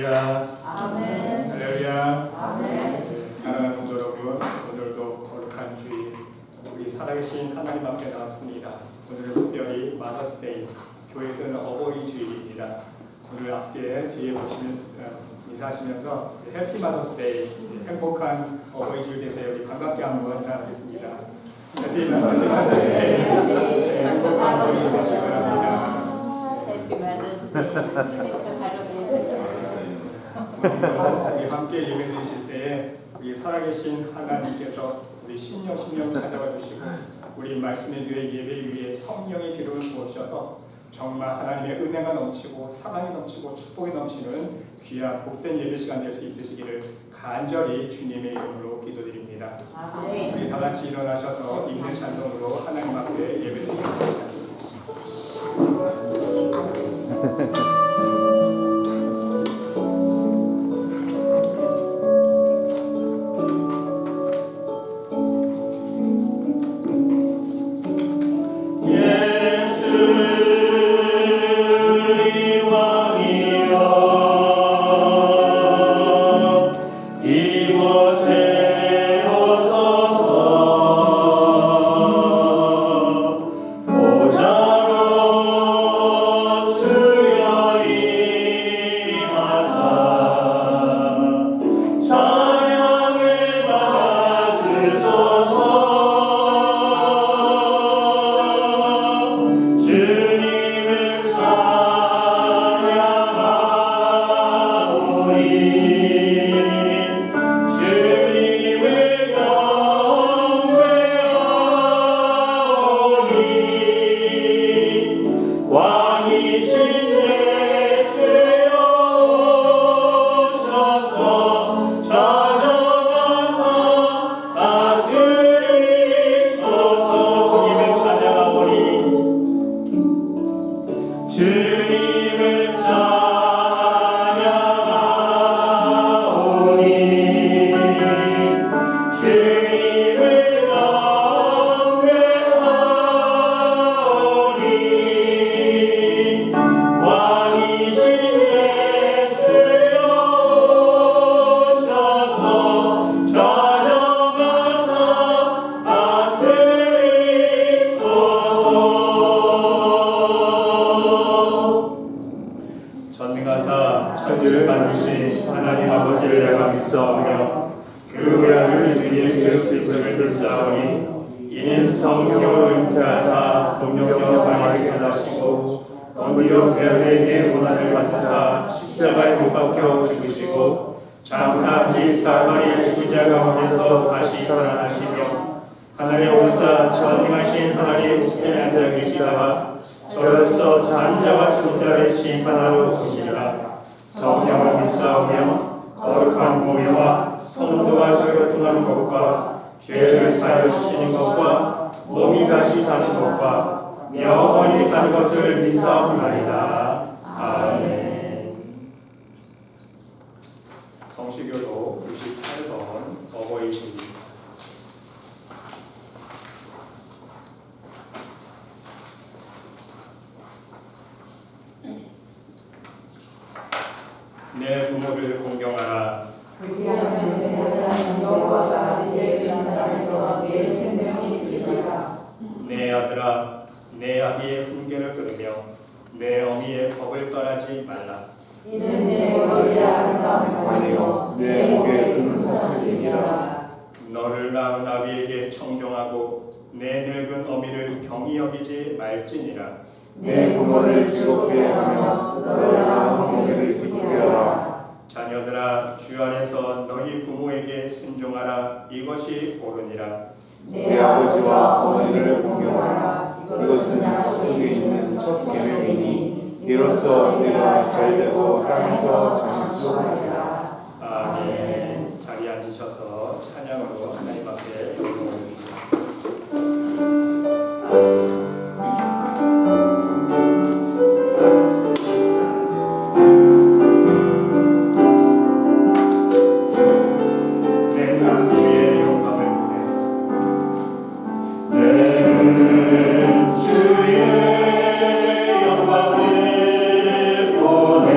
할렐루야. 아멘. 할렐루야. 아멘. 사랑하는 성도 여러분, 오늘도 거룩한 주일 우리 살아계신 하나님 앞에 나왔습니다. 오늘은 특별히 마더스데이, 교회에서는 어버이 주일입니다. 오늘 앞에 뒤에 보시면 인사하시면서 해피 마더스데이, 행복한 어버이 주일 되세요. 우리 반갑게 한번 인사하겠습니다. 해피 마더스데이, 행복한 어버이 주일 되시기 바랍니다. 해피 마더스데이. 행복한 하루 되세요. 우리 함께 예배 드리실 때에 우리 살아계신 하나님께서 우리 신령 찾아와 주시고 우리 말씀의 교회 예배 위에 성령의 기름을 부으셔서 정말 하나님의 은혜가 넘치고 사랑이 넘치고 축복이 넘치는 귀한 복된 예배 시간 될 수 있으시기를 간절히 주님의 이름으로 기도드립니다. 아멘. 우리 다 같이 일어나셔서 인내 찬송으로 하나님 앞에 예배 드리겠습니다. 천지를 만드신 하나님 아버지를 내가 믿사오며 그 외아들 주님 예수 그리스도를 믿사오니 이는 성령으로 잉태하사 동정녀 마리아에게 나시고 본디오 빌라도에게 고난을 받으사 십자가에 못 박혀 죽으시고 장사 사마리아 죽은 자 가운데서 다시 살아나시며 하늘에 오르사 전능하신 하나님 우편에 앉아 계시다가 저로서 산 자와 죽은 자를 심판하러 오시리라. 성령을 믿사오며 거룩한 공예와 성도가 서로 통하는 것과 죄를 사여 주시는 것과 몸이 다시 사는 것과 영원히 사는 것을 믿사옵나이다. 아멘. 성시교도 98번 어버이 주일. 내 부모를 공경하라. 내 아들아, 내 아비의 훈계를 들으며 내 어미의 법을 떠나지 말라. 이는 내 머리에 아름다운 관이요 내 목에 금은 사슬이라. 너를 낳은 아비에게 청종하고 내 늙은 어미를 경히 여기지 말지니라. 내 부모를 즐겁게 하며 너를 낳은 어머니를 기쁘게 하라. 자녀들아, 주 안에서 너희 부모에게 순종하라. 이것이 옳으니라. 내 아버지와 어머니를 공경하라. 이것은 약속에 있는 첫 계명이니 이로써 내가 잘되고 땅에서 장수하리라. 아멘. 자리에 앉으셔서 찬양으로 하나님 앞에 올려드립니다. 주의 영광을 보내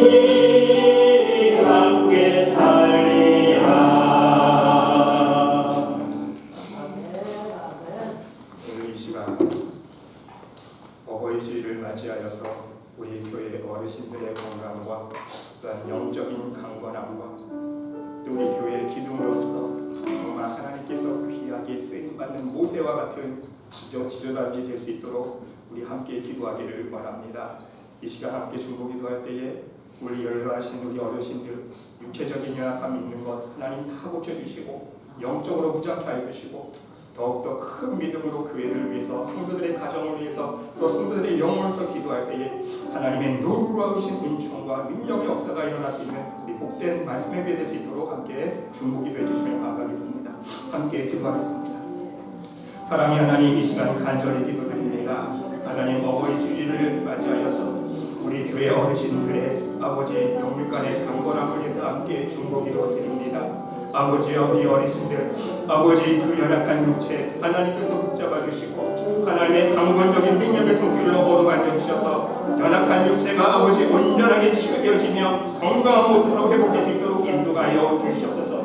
영원히 함께 살리라. 오늘 이 시간 어버이 주일을 맞이하여서 우리 교회 어르신들의 건강과 또한 영적인 강건함과 또 우리 교회의 기둥으로서 정말 하나님께서 귀하게 쓰임받는 모세와 같은 지도자들이 될 수 있도록 우리 함께 기도하기를 원합니다. 이 시간 함께 중보기도할 때에 우리 연로하신 우리 어르신들 육체적인 연약함이 있는 것 하나님 다 고쳐주시고 영적으로 무장케 하여주시고 더욱더 큰 믿음으로 교회를 위해서 성도들의 가정을 위해서 또 성도들의 영혼으로서 기도할 때에 하나님의 놀라우신 은총과 능력의 역사가 일어날 수 있는 우리 복된 말씀에 비해 될 수 있도록 함께 중보기도해 주시면 감사하겠습니다. 함께 기도하겠습니다. 사랑의 하나님, 이 시간 간절히 기도드립니다. 하나님 어버이 주일을 맞이하여서 우리 교회 어르신들의 아버지 영육간의 강건함을 위해서 함께 중보기도 드립니다. 아버지여, 우리 어르신들 아버지 그 연약한 육체 하나님께서 붙잡아 주시고 하나님의 강건적인 능력의 손길로 어루만져 주셔서 연약한 육체가 아버지 온전하게 치료되어지며 건강한 모습으로 회복될 수 있도록 인도하여 주시옵소서.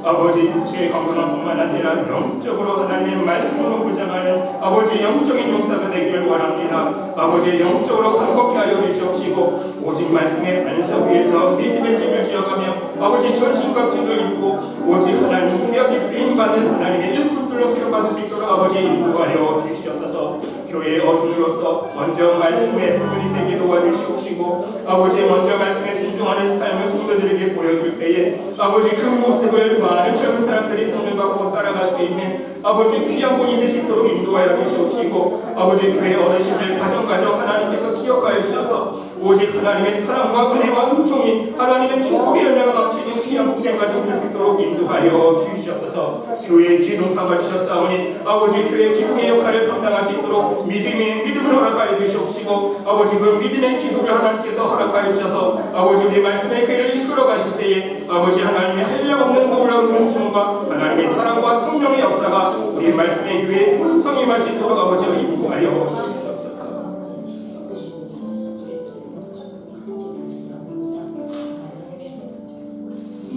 아버지 육체의 건강뿐만 아니라 영적으로 하나님의 말씀으로 무장하는 아버지 영적인 용사가 되기를 원합니다. 아버지 영적으로 강건케 하여 주시옵시고 오직 말씀의 반석 위에서 믿음의 집을 지어가며 아버지 전신갑주를 입고 오직 하나님 구약에 쓰임받는 하나님의 일꾼들로 쓰임받을 수 있도록 아버지 인도하여 주시옵소서. 교회의 어른으로서 먼저 말씀에 분이 되게 도와주시옵시고 아버지 먼저 말씀에 순종하는 삶을 성도들에게 보여줄 때에 아버지 그 모습을 많은 젊은 사람들이 돈을 받고 따라갈 수 있는 아버지 귀한 본이 될 수 있도록 인도하여 주시옵시고 아버지 교회 어르신들 가정가정 하나님께서 기억하여 주셔서 오직 하나님의 사랑과 은혜와 은총이 하나님의 축복의 열매가 넘치는 귀한 부생과 될 수 있도록 인도하여 주시옵소서. 교회의 기둥 삼아 주셨사오니 아버지 교회의 기둥의 역할을 감당할 수 있도록 믿음을 허락하여 주시옵시고 아버지 그 믿음의 기둥을 하나님께서 허락하여 주셔서 아버지 우리 말씀의 교회를 이끌어 가실 때에 아버지 하나님의 한량없는 놀라운 은총과 하나님의 사랑과 성령의 역사가 우리 말씀의 교회에 풍성히 임할 수 있도록 아버지가 인도하여 주시옵소서.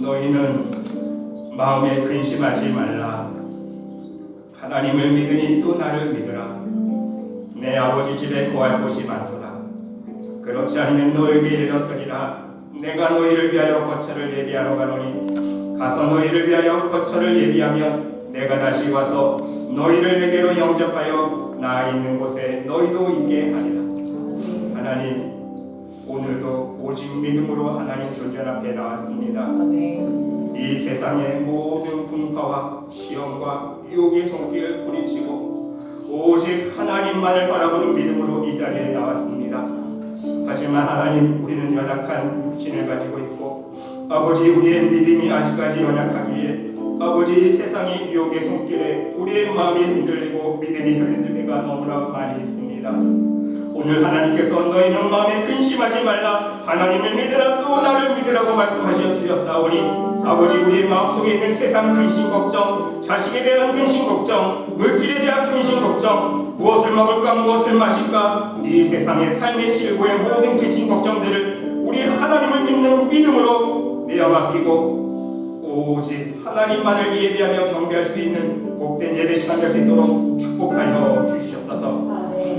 너희는 마음에 근심하지 말라. 하나님을 믿으니 또 나를 믿으라. 내 아버지 집에 거할 곳이 많도다. 그렇지 않으면 너에게 이르렀으리라. 내가 너희를 위하여 거처를 예비하러 가노니 가서 너희를 위하여 거처를 예비하면 내가 다시 와서 너희를 내게로 영접하여 나 있는 곳에 너희도 있게 하리라. 하나님, 오늘도 오직 믿음으로 하나님 존전 앞에 나왔습니다. 이 세상의 모든 분파와 시험과 유혹의 손길을 뿌리치고 오직 하나님만을 바라보는 믿음으로 이 자리에 나왔습니다. 하지만 하나님, 우리는 연약한 육신을 가지고 있고 아버지 우리의 믿음이 아직까지 연약하기에 아버지 세상의 유혹의 손길에 우리의 마음이 흔들리고 믿음이 흔들릴 때가 너무나 많이 있습니다. 오늘 하나님께서 너희는 마음에 근심하지 말라. 하나님을 믿으라 또 나를 믿으라고 말씀하셔 주셨사오니 아버지 우리의 마음속에 있는 세상 근심 걱정, 자식에 대한 근심 걱정, 물질에 대한 근심 걱정, 무엇을 먹을까 무엇을 마실까 이 세상의 삶의 질고의 모든 근심 걱정들을 우리 하나님을 믿는 믿음으로 내어 맡기고 오직 하나님만을 예배하며 경배할 수 있는 복된 예배 시간 될 수 있도록 축복하여 주시옵소서.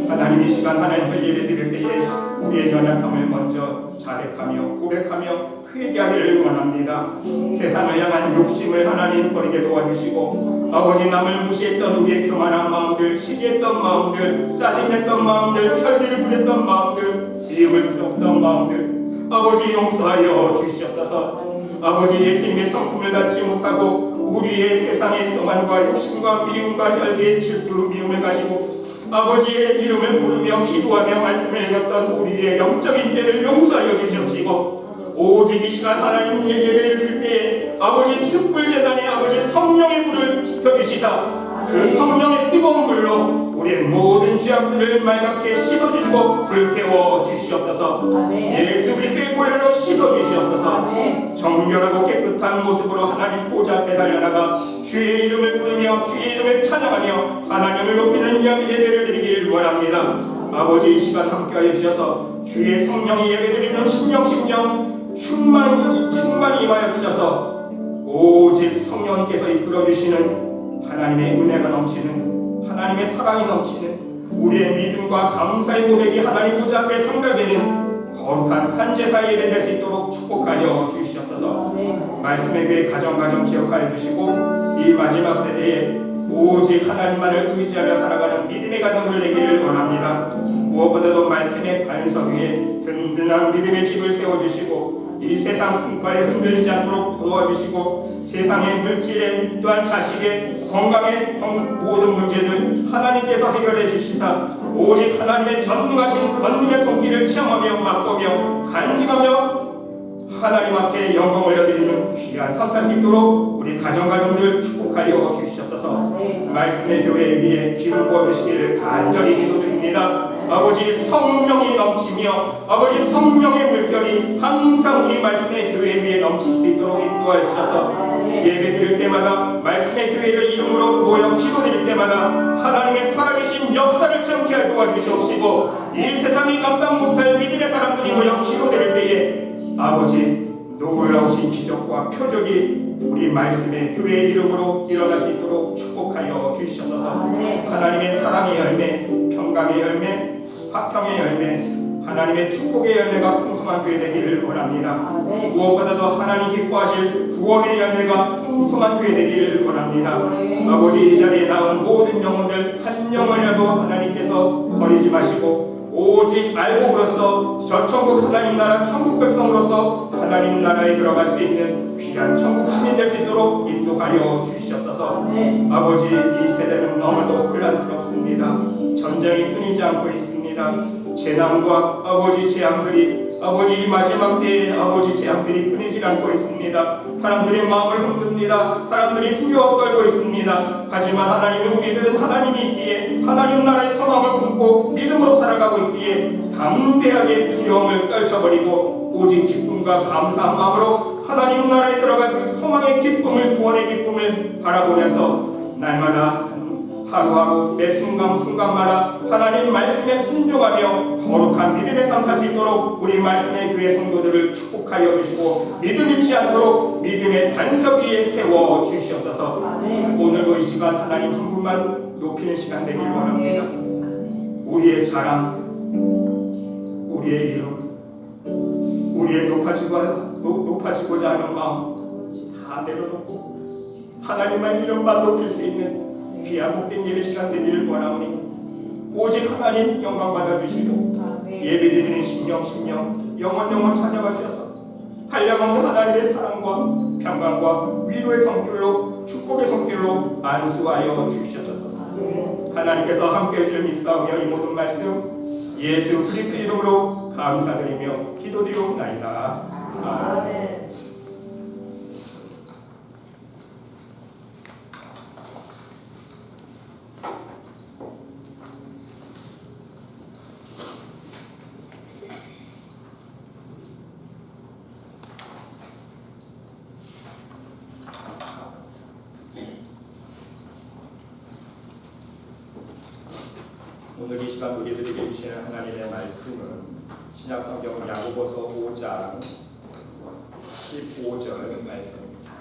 하나님, 이 시간 하나님을 예배드릴 때에 우리의 연약함을 먼저 자백하며 고백하며 회개하기를 원합니다. 세상을 향한 욕심을 하나님 버리게 도와주시고 아버지 남을 무시했던 우리의 교만한 마음들, 시기했던 마음들, 짜증냈던 마음들, 혈기를 부렸던 마음들, 미움을 부렸던 마음들 아버지 용서하여 주시옵소서. 아버지 예수님의 성품을 갖지 못하고 우리의 세상의 교만과 욕심과 미움과 혈기의 질투 미움을 가지고 아버지의 이름을 부르며 기도하며 말씀을 읽었던 우리의 영적인 죄를 용서하여 주시옵시고 오직 이 시간 하나님 예배를 드릴 때에 아버지 숯불제단에 아버지 성령의 불을 지펴주시사 그 성령의 뜨거운 불로 우리의 모든 죄악들을 맑게 씻어주시고 불태워 주시옵소서. 예수 그리스도의 보혈로 씻어주시옵소서. 정결하고 깨끗한 모습으로 하나님 보좌 앞에 달려나가 주의 이름을 부르며 주의 이름을 찬양하며 하나님을 높이는 예배를 드리기를 원합니다. 아버지 이 시간 함께하여 주셔서 주의 성령이 예배드리는 심령 하나님 충만히 임하여 주셔서 오직 성령께서 이끌어 주시는 하나님의 은혜가 넘치는 하나님의 사랑이 넘치는 우리의 믿음과 감사의 고백이 하나님 보좌 앞에 상달되는 거룩한 산제사 예배 될 수 있도록 축복하여 주시옵소서. 말씀의 교회 가정 기억하여 주시고 이 마지막 세대에 오직 하나님만을 의지하며 살아가는 믿음의 가정을 내기를 원합니다. 무엇보다도 말씀의 반석 위에 든든한 믿음의 집을 세워주시고 이 세상 풍파에 흔들리지 않도록 도와주시고 세상의 물질에 또한 자식의 건강의 모든 문제들 하나님께서 해결해 주시사 오직 하나님의 전능하신 권능의 손길을 체험하며 맛보며 간직하며 하나님 앞에 영광을 올려드리는 귀한 삶 살 수 있도록 우리 가정들 축복하여 주시옵소서. 말씀의 교회 위에 기름 부어주시기를 간절히 기도드립니다. 아버지 성령이 넘치며 아버지 성령의 물결이 항상 우리 말씀의 교회 위에 넘칠 수 있도록 인도하여 주셔서 예배 드릴 때마다 말씀의 교회를 이름으로 모여 기도드릴 때마다 하나님의 살아계신 역사를 체험케 하여 도와주시옵시고 이 세상이 감당 못할 믿음의 사람들이 모여 기도드릴 때에 아버지 놀라우신 기적과 표적이 우리 말씀의 교회의 이름으로 일어날 수 있도록 축복하여 주시옵소서. 하나님의 사랑의 열매, 평강의 열매, 화평의 열매, 하나님의 축복의 열매가 풍성한 교회 되기를 원합니다. 무엇보다도 하나님 기뻐하실 구원의 열매가 풍성한 교회 되기를 원합니다. 아버지 이 자리에 나온 모든 영혼들 한 영혼이라도 하나님께서 버리지 마시고 오직 알곡으로서 저 천국 하나님 나라 천국 백성으로서 하나님 나라에 들어갈 수 있는 귀한 천국 시민 될 수 있도록 인도하여 주시옵소서. 아버지 이 세대는 너무도 혼란스럽습니다. 전쟁이 끊이지 않고 있습니다. 재난과 아버지 재앙들이 아버지 이 마지막 때에 아버지 재앙들이 끊이지 않고 있습니다. 사람들의 마음을 흔듭니다. 사람들이 두려워 떨고 있습니다. 하지만 하나님의 우리들은 하나님이 있기에 하나님 나라의 소망을 품고 믿음으로 살아가고 있기에 담대하게 두려움을 떨쳐버리고 오직 기쁨과 감사한 마음으로 하나님 나라에 들어갈 그 소망의 기쁨을 구원의 기쁨을 바라보면서 날마다 하루하루 매 순간마다 하나님 말씀에 순종하며 거룩한 믿음의 삶 살 수 있도록 우리 말씀의 교회 성도들을 축복하여 주시고 믿음 잃지 않도록 믿음의 반석 위에 세워 주시옵소서. 오늘도 이 시간 하나님 한 분만 높이는 시간 되길 원합니다. 우리의 자랑, 우리의 이름, 우리의 높아지고자 하는 마음 다 내려놓고 하나님만 이름만 높일 수 있는 귀한 복된 예배 시간 되기를 원하오니 오직 하나님 영광 받아주시고 예배드리는 심령 영혼 찾아가 주셔서 한량없는 하나님의 사랑과 평강과 위로의 성길로 축복의 성길로 안수하여 주시옵소서. 하나님께서 함께해 주실 믿사오며 이 모든 말씀 예수 그리스도 이름으로 감사드리며 기도드리옵나이다. 아멘. 오늘 이 시간 우리들에게 주시는 하나님의 말씀은 신약성경 야고보서 5장 15절 말씀입니다.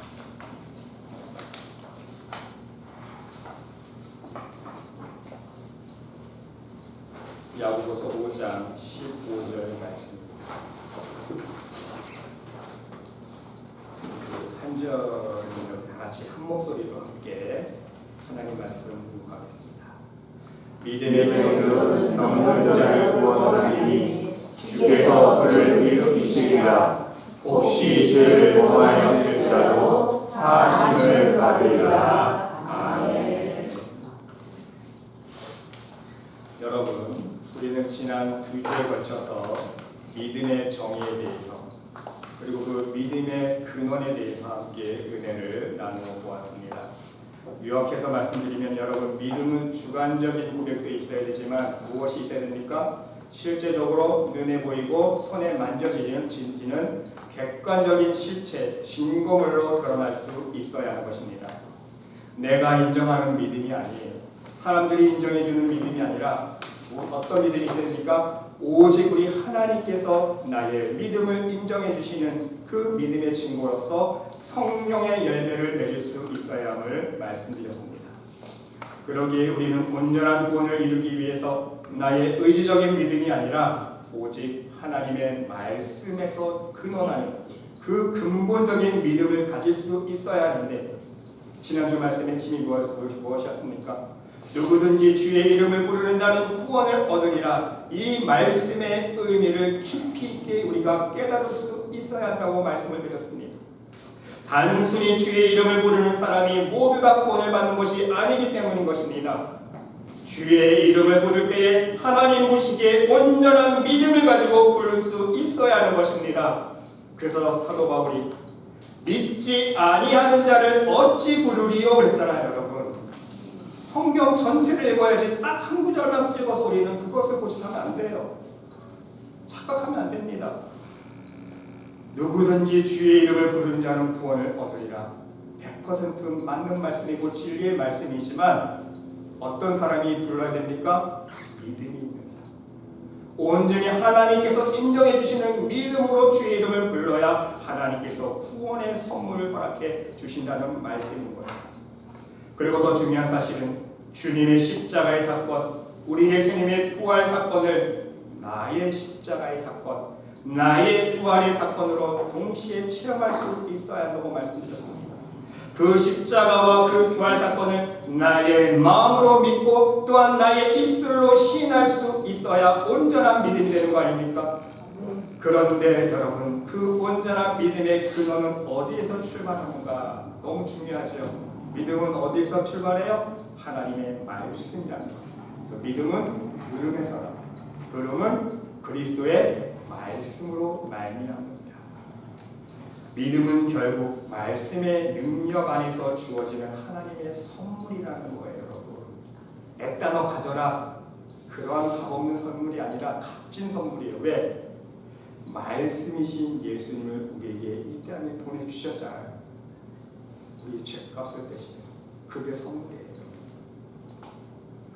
야고보서 5장 15절 말씀입니다. 한 절을 같이 한 목소리로 함께 하나님 말씀 묵하겠습니다. 믿음의 기도는 병든 자를 구원하리니 주께서 그를 일으키시리라. 혹시 죄를 범하였을지라도 사하심을 받으리라. 아멘. 여러분, 우리는 지난 2주에 걸쳐서 믿음의 정의에 대해서 그리고 그 믿음의 근원에 대해서 함께 은혜를 나누어 보았습니다. 요약해서 말씀드리면 여러분, 믿음은 주관적인 고백도 있어야 되지만 무엇이 있어야 됩니까? 실제적으로 눈에 보이고 손에 만져지는 객관적인 실체, 증거물로 드러날 수 있어야 하는 것입니다. 내가 인정하는 믿음이 아니에요. 사람들이 인정해주는 믿음이 아니라 어떤 믿음이 있어야 됩니까? 오직 우리 하나님께서 나의 믿음을 인정해 주시는 그 믿음의 증거로서 성령의 열매를 맺을 수 있어야 함을 말씀드렸습니다. 그러기에 우리는 온전한 구원을 이루기 위해서 나의 의지적인 믿음이 아니라 오직 하나님의 말씀에서 근원하는 그 근본적인 믿음을 가질 수 있어야 하는데, 지난주 말씀의 힘이 무엇이었습니까? 누구든지 주의 이름을 부르는 자는 구원을 얻으리라. 이 말씀의 의미를 깊이 있게 우리가 깨달을 수 있어야 한다고 말씀을 드렸습니다. 단순히 주의 이름을 부르는 사람이 모두 다 구원을 받는 것이 아니기 때문인 것입니다. 주의 이름을 부를 때에 하나님 보시기에 온전한 믿음을 가지고 부를 수 있어야 하는 것입니다. 그래서 사도 바울이 믿지 아니하는 자를 어찌 부르리요 그랬잖아요. 여러분, 성경 전체를 읽어야지 딱 한 구절만 찍어서 우리는 그것을 고집하면 안 돼요. 착각하면 안 됩니다. 누구든지 주의 이름을 부르는 자는 구원을 얻으리라. 100% 맞는 말씀이고 진리의 말씀이지만 어떤 사람이 불러야 됩니까? 믿음이 있는 사람. 온전히 하나님께서 인정해 주시는 믿음으로 주의 이름을 불러야 하나님께서 구원의 선물을 허락해 주신다는 말씀인 거예요. 그리고 더 중요한 사실은 주님의 십자가의 사건, 우리 예수님의 부활 사건을 나의 십자가의 사건, 나의 부활의 사건으로 동시에 체험할 수 있어야 한다고 말씀드렸습니다. 그 십자가와 그 부활 사건을 나의 마음으로 믿고 또한 나의 입술로 시인할 수 있어야 온전한 믿음이 되는 거 아닙니까? 그런데 여러분, 그 온전한 믿음의 근원은 어디에서 출발하는가? 너무 중요하죠. 믿음은 어디에서 출발해요? 하나님의 말씀이라는 거예요. 그래서 믿음은 들음에서, 들음은 그리스도의 말씀으로 말미암습니다. 믿음은 결국 말씀의 능력 안에서 주어지는 하나님의 선물이라는 거예요. 여러분, 애따너 가져라, 그러한 값없는 선물이 아니라 값진 선물이에요. 왜? 말씀이신 예수님을 우리에게 이 땅에 보내주셨잖아요. 우리 죄값을 대신해서. 그게 선물이에요.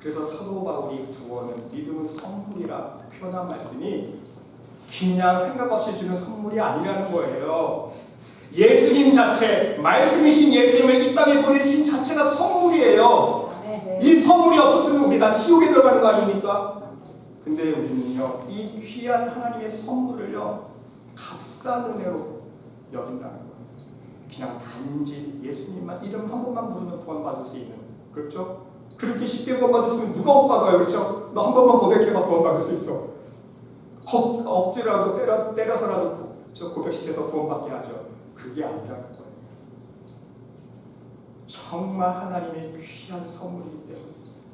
그래서 사도 바울이 구원은 믿음은 선물이라 표현한 말씀이 그냥 생각 없이 주는 선물이 아니라는 거예요. 예수님 자체, 말씀이신 예수님을 이 땅에 보내신 자체가 선물이에요. 이 선물이 없었으면 우리 다 지옥에 들어가는 거 아닙니까? 근데 우리는요, 이 귀한 하나님의 선물을요, 값싼 은혜로 여긴다는 거예요. 그냥 단지 예수님만 이름 한 번만 부르면 구원받을 수 있는, 그렇죠? 그렇게 쉽게 구원받았으면 누가 못 받아요, 그렇죠? 너 한 번만 고백해봐 구원받을 수 있어. 억지라도 때려서라도 고백시켜서 구원받게 하죠. 그게 아니라는 거예요. 정말 하나님의 귀한 선물이기 때문에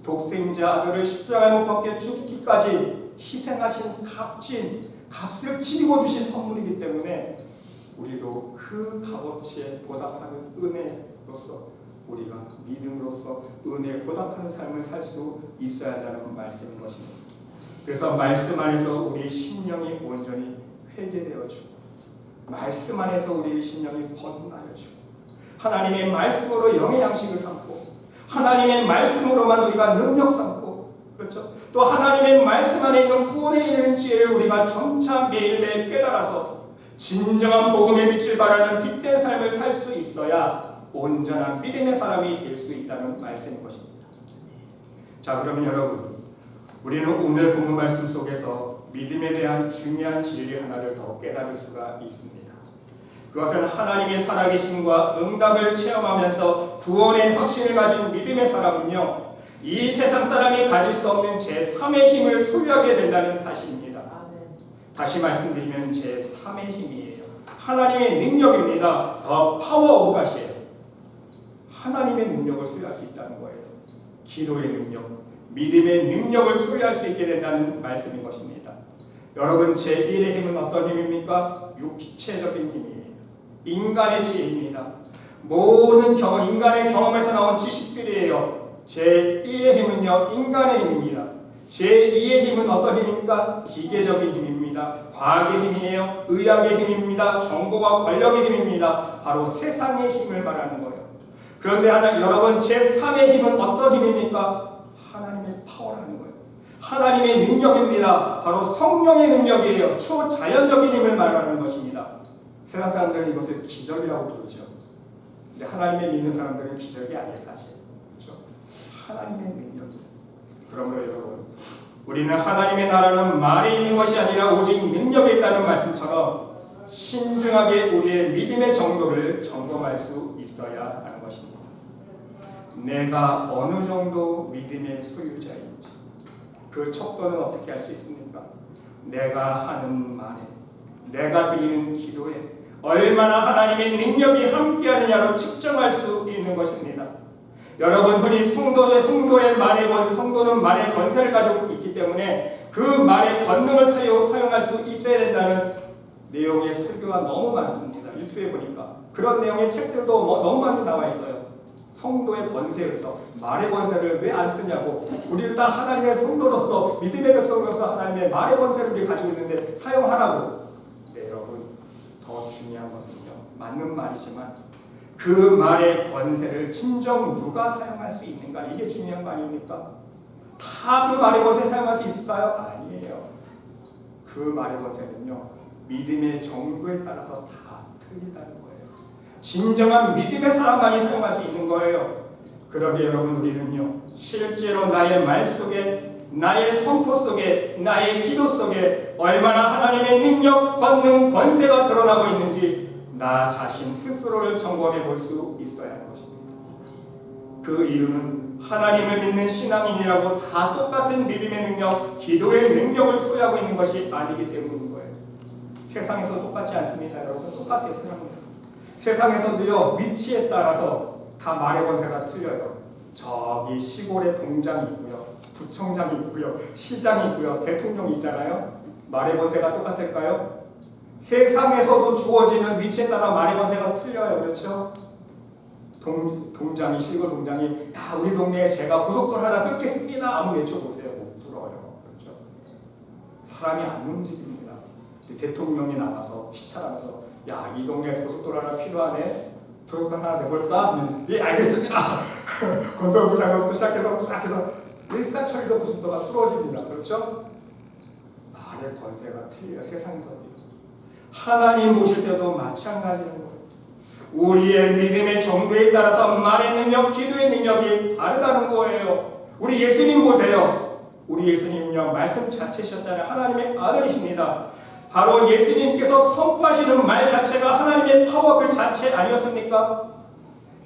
독생자 아들을 십자가에 못 박게 죽기까지 희생하신 값진 값을 치르고 주신 선물이기 때문에 우리도 그 값어치에 보답하는 은혜로서, 우리가 믿음으로써 은혜에 보답하는 삶을 살 수 있어야 한다는 말씀인 것입니다. 그래서 말씀 안에서 우리의 심령이 온전히 회개되어지고, 말씀 안에서 우리의 심령이 거듭나여지고, 하나님의 말씀으로 영의 양식을 삼고, 하나님의 말씀으로만 우리가 능력 삼고, 그렇죠? 또 하나님의 말씀 안에 있는 구원에 이르는 지혜를 우리가 점차 매일매일 깨달아서 진정한 복음의 빛을 발하는 빛된 삶을 살 수 있어야 온전한 믿음의 사람이 될 수 있다는 말씀인 것입니다. 자, 그러면 여러분, 우리는 오늘 본문 말씀 속에서 믿음에 대한 중요한 진리 하나를 더 깨달을 수가 있습니다. 그것은 하나님의 살아계심과 응답을 체험하면서 구원의 확신을 가진 믿음의 사람은요, 이 세상 사람이 가질 수 없는 제3의 힘을 소유하게 된다는 사실입니다. 다시 말씀드리면 제3의 힘이에요. 하나님의 능력입니다. 더 파워 오브 갓이에요. 하나님의 능력을 소유할 수 있다는 거예요. 기도의 능력, 믿음의 능력을 소유할 수 있게 된다는 말씀인 것입니다. 여러분, 제1의 힘은 어떤 힘입니까? 육체적인 힘이에요. 인간의 지혜입니다. 모든 인간의 경험에서 나온 지식들이에요. 제1의 힘은요, 인간의 힘입니다. 제2의 힘은 어떤 힘입니까? 기계적인 힘입니다. 과학의 힘이에요. 의학의 힘입니다. 정보와 권력의 힘입니다. 바로 세상의 힘을 말하는 거예요. 그런데 여러분, 제3의 힘은 어떤 힘입니까? 하나님의 파워라는 거예요. 하나님의 능력입니다. 바로 성령의 능력이에요. 초자연적인 힘을 말하는 것입니다. 세상 사람들은 이것을 기적이라고 부르죠. 근데 하나님의 믿는 사람들은 기적이 아니에요, 사실. 그렇죠? 하나님의 능력이에요. 그러므로 여러분, 우리는 하나님의 나라는 말에 있는 것이 아니라 오직 능력에 있다는 말씀처럼 신중하게 우리의 믿음의 정도를 점검할 수 있어야 하는 것입니다. 내가 어느 정도 믿음의 소유자인지 그 척도는 어떻게 할 수 있습니까? 내가 하는 말에, 내가 드리는 기도에 얼마나 하나님의 능력이 함께하느냐로 측정할 수 있는 것입니다. 여러분, 흔히 성도의 말의 성도는 말의 권세를 가지고 있기 때문에 그 말의 권능을 사용할 수 있어야 된다는 내용의 설교가 너무 많습니다. 유튜브에 보니까 그런 내용의 책들도 너무 많이 나와 있어요. 성도의 권세에서 말의 권세를 왜 안 쓰냐고. 우리는 다 하나님의 성도로서, 믿음의 백성으로서 하나님의 말의 권세를 우리 가지고 있는데 사용하라고. 네, 여러분, 더 중요한 것은요, 맞는 말이지만 그 말의 권세를 진정 누가 사용할 수 있는가, 이게 중요한 거 아닙니까? 다 그 말의 권세 사용할 수 있을까요? 아니에요. 그 말의 권세는요, 믿음의 정도에 따라서 다 틀리다는 거예요. 진정한 믿음의 사람만이 사용할 수 있는 거예요. 그러게 여러분, 우리는요, 실제로 나의 말 속에, 나의 선포 속에, 나의 기도 속에 얼마나 하나님의 능력, 권능, 권세가 드러나고 있는지 나 자신 스스로를 점검해 볼 수 있어야 하는 것입니다. 그 이유는 하나님을 믿는 신앙인이라고 다 똑같은 믿음의 능력, 기도의 능력을 소유하고 있는 것이 아니기 때문인 거예요. 세상에서 똑같지 않습니다, 여러분. 똑같아요, 세상에서도요, 위치에 따라서 다 말의 권세가 틀려요. 저기 시골에 동장이 있고요, 구청장이 있고요, 시장이 있고요, 대통령이 있잖아요. 말의 권세가 똑같을까요? 세상에서도 주어지는 위치에 따라 말의 권세가 틀려요. 그렇죠? 동장이, 시골 동장이, 야, 우리 동네에 제가 고속도로 하나 뚫겠습니다. 한번 외쳐보세요. 못 들어요. 그렇죠? 사람이 안 움직입니다. 대통령이 나와서 시찰하면서, 야, 이 동네에 고속도로 하나 필요하네. 고속도로 하나 내볼까? 하면, 예, 알겠습니다. 건설부 장관부터 시작해서 일사천리로 고속도로가 뚫어집니다. 그렇죠? 말의 권세가 틀려요. 세상에서도. 하나님 보실 때도 마찬가지인 거예요. 우리의 믿음의 정도에 따라서 말의 능력, 기도의 능력이 다르다는 거예요. 우리 예수님 보세요. 우리 예수님은요, 말씀 자체셨잖아요. 하나님의 아들이십니다. 바로 예수님께서 선포하시는 말 자체가 하나님의 파워 그 자체 아니었습니까?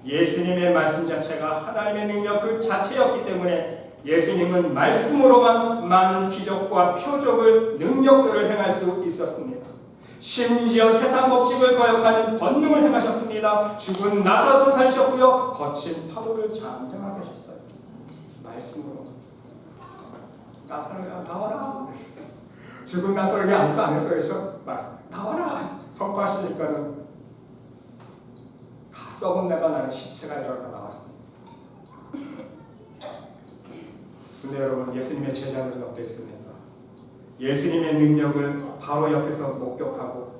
예수님의 말씀 자체가 하나님의 능력 그 자체였기 때문에 예수님은 말씀으로만 많은 기적과 표적을, 능력들을 행할 수 있었습니다. 심지어 세상 법칙을 거역하는 권능을 행하셨습니다. 죽은 나사로를 살리셨고요, 거친 파도를 잠잠하게 하셨어요. 말씀으로. 나사로야, 나와라. 죽은 나사로에게 아무도 안 했어요. 나와라. 선포하시니까는 다 썩은 내가 나는 시체가 이렇게 나왔습니다. 근데 여러분, 예수님의 제자들은 어땠습니까? 예수님의 능력을 바로 옆에서 목격하고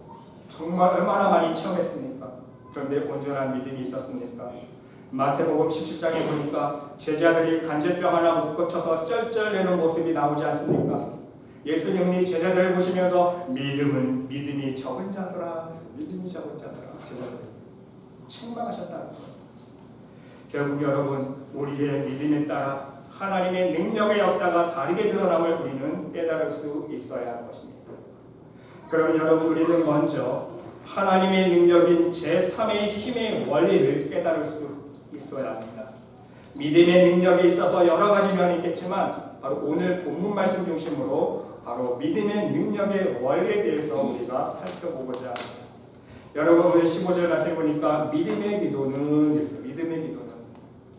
정말 얼마나 많이 체험했습니까? 그런데 온전한 믿음이 있었습니까? 마태복음 17장에 보니까 제자들이 간질병 하나 못 고쳐서 쩔쩔대는 모습이 나오지 않습니까? 예수님이 제자들을 보시면서 믿음이 적은 자더라, 믿음이 적은 자더라, 제자들 책망하셨다는 거예요. 결국 여러분, 우리의 믿음에 따라 하나님의 능력의 역사가 다르게 드러남을 우리는 깨달을 수 있어야 하는 것입니다. 그럼 여러분, 우리는 먼저 하나님의 능력인 제3의 힘의 원리를 깨달을 수 있어야 합니다. 믿음의 능력에 있어서 여러 가지 면이 있겠지만 바로 오늘 본문 말씀 중심으로 바로 믿음의 능력의 원리에 대해서 우리가 살펴보고자 합니다. 여러분, 오늘 15절 말씀 보니까 믿음의 기도는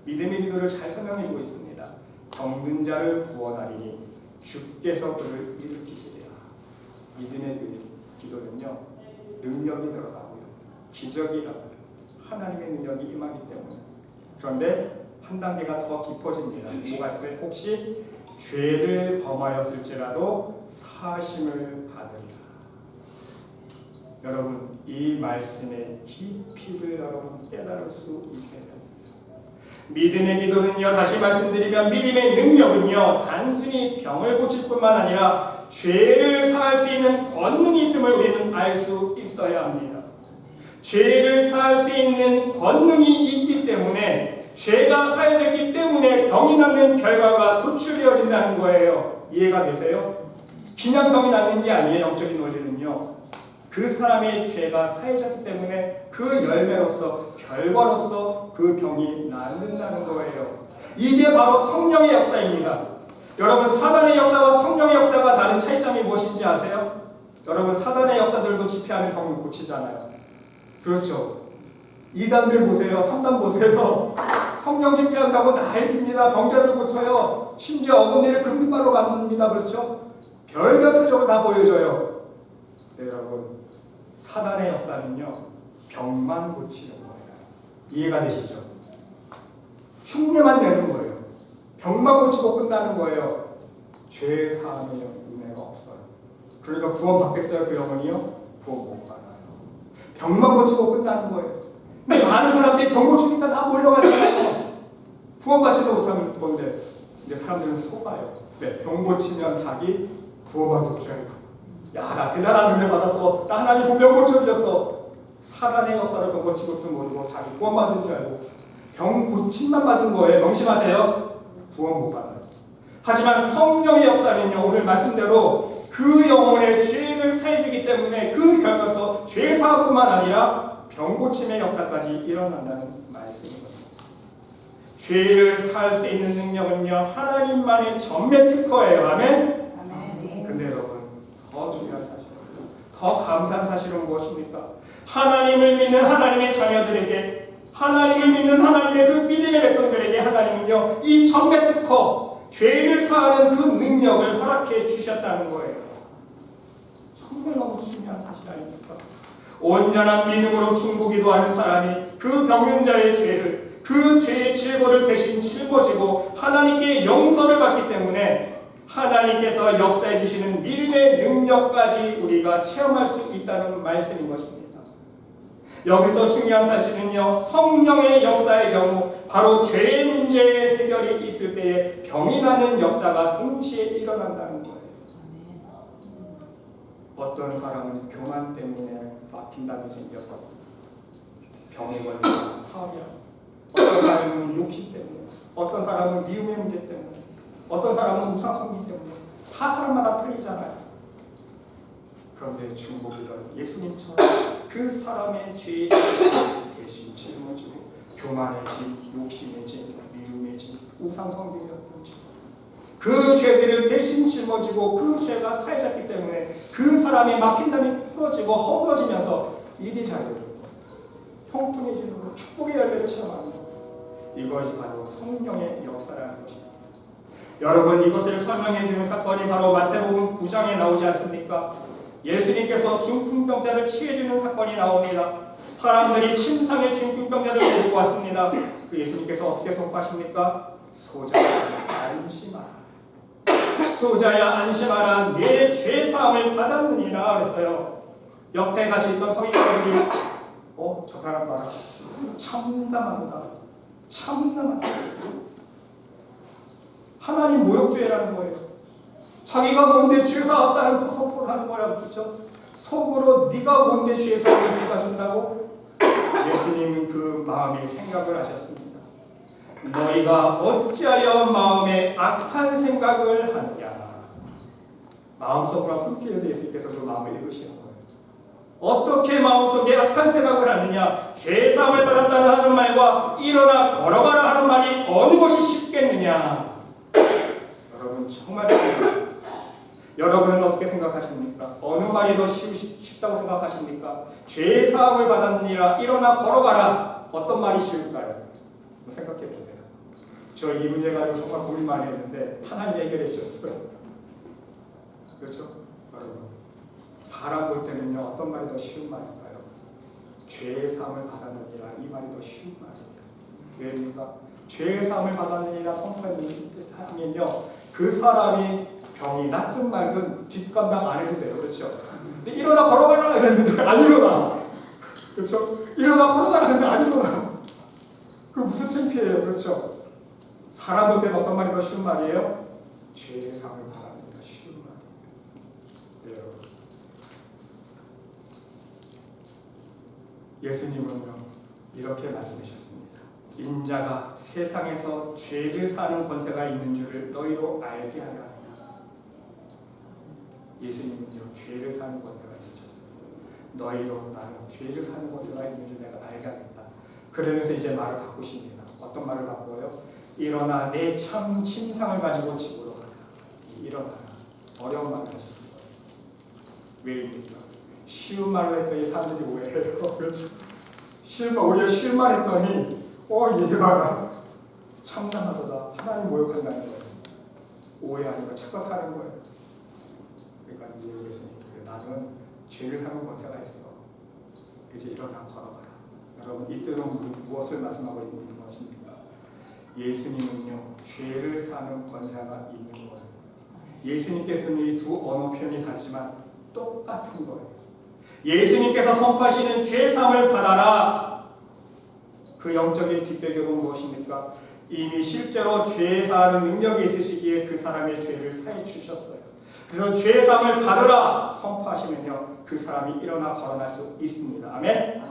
믿음의 기도를 잘 설명해 주고 있습니다. 병든 자를 구원하리니 주께서 그를 일으키시리라. 믿음의 기도는요, 능력이 들어가고요, 기적이 나고요, 하나님의 능력이 임하기 때문에. 그런데 한 단계가 더 깊어집니다. 뭐가 있어요? 혹시 죄를 범하였을지라도 사심을 받으리라. 여러분, 이 말씀의 깊이를 여러분 깨달을 수 있어야 됩니다. 믿음의 기도는요, 다시 말씀드리면 믿음의 능력은요, 단순히 병을 고칠 뿐만 아니라 죄를 사할 수 있는 권능이 있음을 우리는 알 수 있어야 합니다. 죄를 사할 수 있는 권능이 있기 때문에, 죄가 사해졌기 때문에 병이 낫는 결과가 도출되어진다는 거예요. 이해가 되세요? 그냥 병이 낫는 게 아니에요. 영적인 원리는요, 그 사람의 죄가 사해졌기 때문에 그 열매로서, 결과로서 그 병이 낫는다는 거예요. 이게 바로 성령의 역사입니다. 여러분, 사단의 역사와 성령의 역사가 다른 차이점이 무엇인지 아세요? 여러분, 사단의 역사들도 집회하면 병을 고치잖아요. 그렇죠? 2단들 보세요. 3단 보세요. 성령 집회한다고 난립니다. 병자들 고쳐요. 심지어 어금니를 금발로 만듭니다. 그렇죠? 별별 표적을 다 보여줘요. 네, 여러분, 사단의 역사는요, 병만 고치는 거예요. 이해가 되시죠? 흉내만 내는 거예요. 병만 고치고 끝나는 거예요. 죄 사함의 은혜가 없어요. 그러니까 구원 받겠어요? 그 영혼이요? 구원 못 받아요. 병만 고치고 끝나는 거예요. 근데 많은 사람들이 병 고치니까 다 몰려가잖아요. 구원 받지도 못하는 건데, 이제 사람들은 속아요. 네, 병 고치면 자기 구원받을 줄 알고, 야, 나 대단한 은혜 받았어. 나 하나님 분명 고쳐주셨어. 사단의 역사를 병 고치고 또 모르고 자기 구원받은 줄 알고 병 고침만 받은 거예요. 명심하세요. 구원 못 받아요. 하지만 성령의 역사는요, 오늘 말씀대로 그 영혼의 죄를 사해주기 때문에 그 결과서 죄 사함뿐만 아니라 병 고침의 역사까지 일어난다는 말씀인 것입니다. 죄를 사할 수 있는 능력은요, 하나님만의 전매 특허예요. 아멘? 근데 여러분, 더 중요한 사실, 더 감사한 사실은 무엇입니까? 하나님을 믿는 하나님의 자녀들에게, 하나님을 믿는 하나님의 그 믿음의 백성들에게 하나님은요, 이 전매 특허, 죄를 사하는 그 능력을 허락해 주셨다는 거예요. 정말 너무 중요한 사실 아닙니까? 온전한 믿음으로 중보기도하는 사람이 그 병명자의 죄를, 그 죄의 질고를 대신 짊어지고 하나님께 용서를 받기 때문에 하나님께서 역사해 주시는 믿음의 능력까지 우리가 체험할 수 있다는 말씀인 것입니다. 여기서 중요한 사실은요, 성령의 역사의 경우 바로 죄의 문제의 해결이 있을 때에 병이 나는 역사가 동시에 일어난다는 거예요. 어떤 사람은 교만 때문에 막힌다고 생겨서 병에 걸리는 사업이야. 어떤 사람은 욕심 때문에, 어떤 사람은 미움의 문제 때문에, 어떤 사람은 우상숭배 때문에, 다 사람마다 틀리잖아요. 그런데 중보기도는 예수님처럼 그 사람의 죄의 대신 짊어지고 교만의 죄, 욕심의 죄, 미움의 죄, 우상숭배였던 죄, 그 죄들을 대신 짊어지고 그 죄가 사해졌기 때문에 그 사람의 막힌 담이 풀어지고 허물어지면서 일이 잘 되고 형통해지는 것, 축복의 열매를 체험하는 것, 이것이 바로 성령의 역사라는 것입니다. 여러분, 이것을 설명해 주는 사건이 바로 마태복음 9장에 나오지 않습니까? 예수님께서 중풍병자를 치유해주는 사건이 나옵니다. 사람들이 침상에 중풍병자를 데리고 왔습니다. 그 예수님께서 어떻게 선포하십니까? 소자야 안심하라. 소자야 안심하라. 내 죄사함을 받았느니라 그랬어요. 옆에 같이 있던 성인들이 저 사람 봐라. 참담하다. 참담하다. 하나님 모욕죄라는 거예요. 자기가 뭔데 죄사했다는 그 선포를 하는 거라고. 그렇죠? 속으로 네가 뭔데 죄사함을 네가 준다고? 예수님은 그 마음의 생각을 하셨습니다. 너희가 어찌하여 마음에 악한 생각을 하느냐. 마음속으로 품기에 예수님께서 그 마음을 읽으시는 거예요. 어떻게 마음속에 악한 생각을 하느냐. 죄사함을 받았다는 하는 말과 일어나 걸어가라 하는 말이 어느 것이 쉽겠느냐. 여러분, 정말 여러분은 어떻게 생각하십니까? 어느 말이 더 쉽다고 생각하십니까? 죄사함을 받았느니라 일어나 걸어가라. 어떤 말이 쉬울까요? 생각해 보세요. 저 이 문제 가지고 정말 고민 많이 했는데 하나님 해결해 주셨어요. 그렇죠? 여러분, 사람 볼 때는요, 어떤 말이 더 쉬운 말일까요? 죄사함을 받았느니라, 이 말이 더 쉬운 말이에요. 왜입니까? 죄사함을 받았느니라 선포하면요, 그 사람이 병이 낫든 말든 뒷감당 안 해도 돼요. 그렇죠? 근데 일어나 걸어가라 이랬는데 안 일어나. 그렇죠? 일어나 걸어가라 했는데 안 일어나. 그 무슨 창피해요. 그렇죠? 사람 볼 때는 어떤 말이 더 쉬운 말이에요? 죄의 상을 바라는 게 쉬운 말이에요. 네, 여러분. 예수님은요 이렇게 말씀하셨습니다. 인자가 세상에서 죄를 사는 권세가 있는 줄을 너희로 알게 하려 합니다. 예수님은요 죄를 사는 권세가 있으셨어요. 너희로 나는 죄를 사는 권세가 있는 줄 내가 알게 하겠다. 그러면서 이제 말을 바꾸십니다. 어떤 말을 바꿔요? 일어나 내 참 침상을 가지고 집으로 가라. 일어나라. 어려운 말을 하시는 거예요. 왜입니까? 쉬운 말로 했더니 사람들이 오해해요. 그렇죠? 오히려 쉬운 말 했더니 얘가 참담하도다. 하나님 모욕한다는 거예요. 오해하는 거 착각하는 거예요. 그러니까 이제 예수님께서 나는 죄를 하는 권세가 있어. 이제 일어나 걸어가라. 여러분 이 뜻은 무엇을 말씀하고 있는 것입니까? 예수님은요 죄를 사는 권세가 있는 거예요. 예수님께서는 이 두 언어 표현이 다르지만 똑같은 거예요. 예수님께서 선포하시는 죄사함을 받아라. 그 영적인 뒷배경은 무엇입니까? 이미 실제로 죄사하는 능력이 있으시기에 그 사람의 죄를 사해 주셨어요. 그래서 죄사함을 받으라 선포하시면요 그 사람이 일어나 걸어날 수 있습니다. 아멘.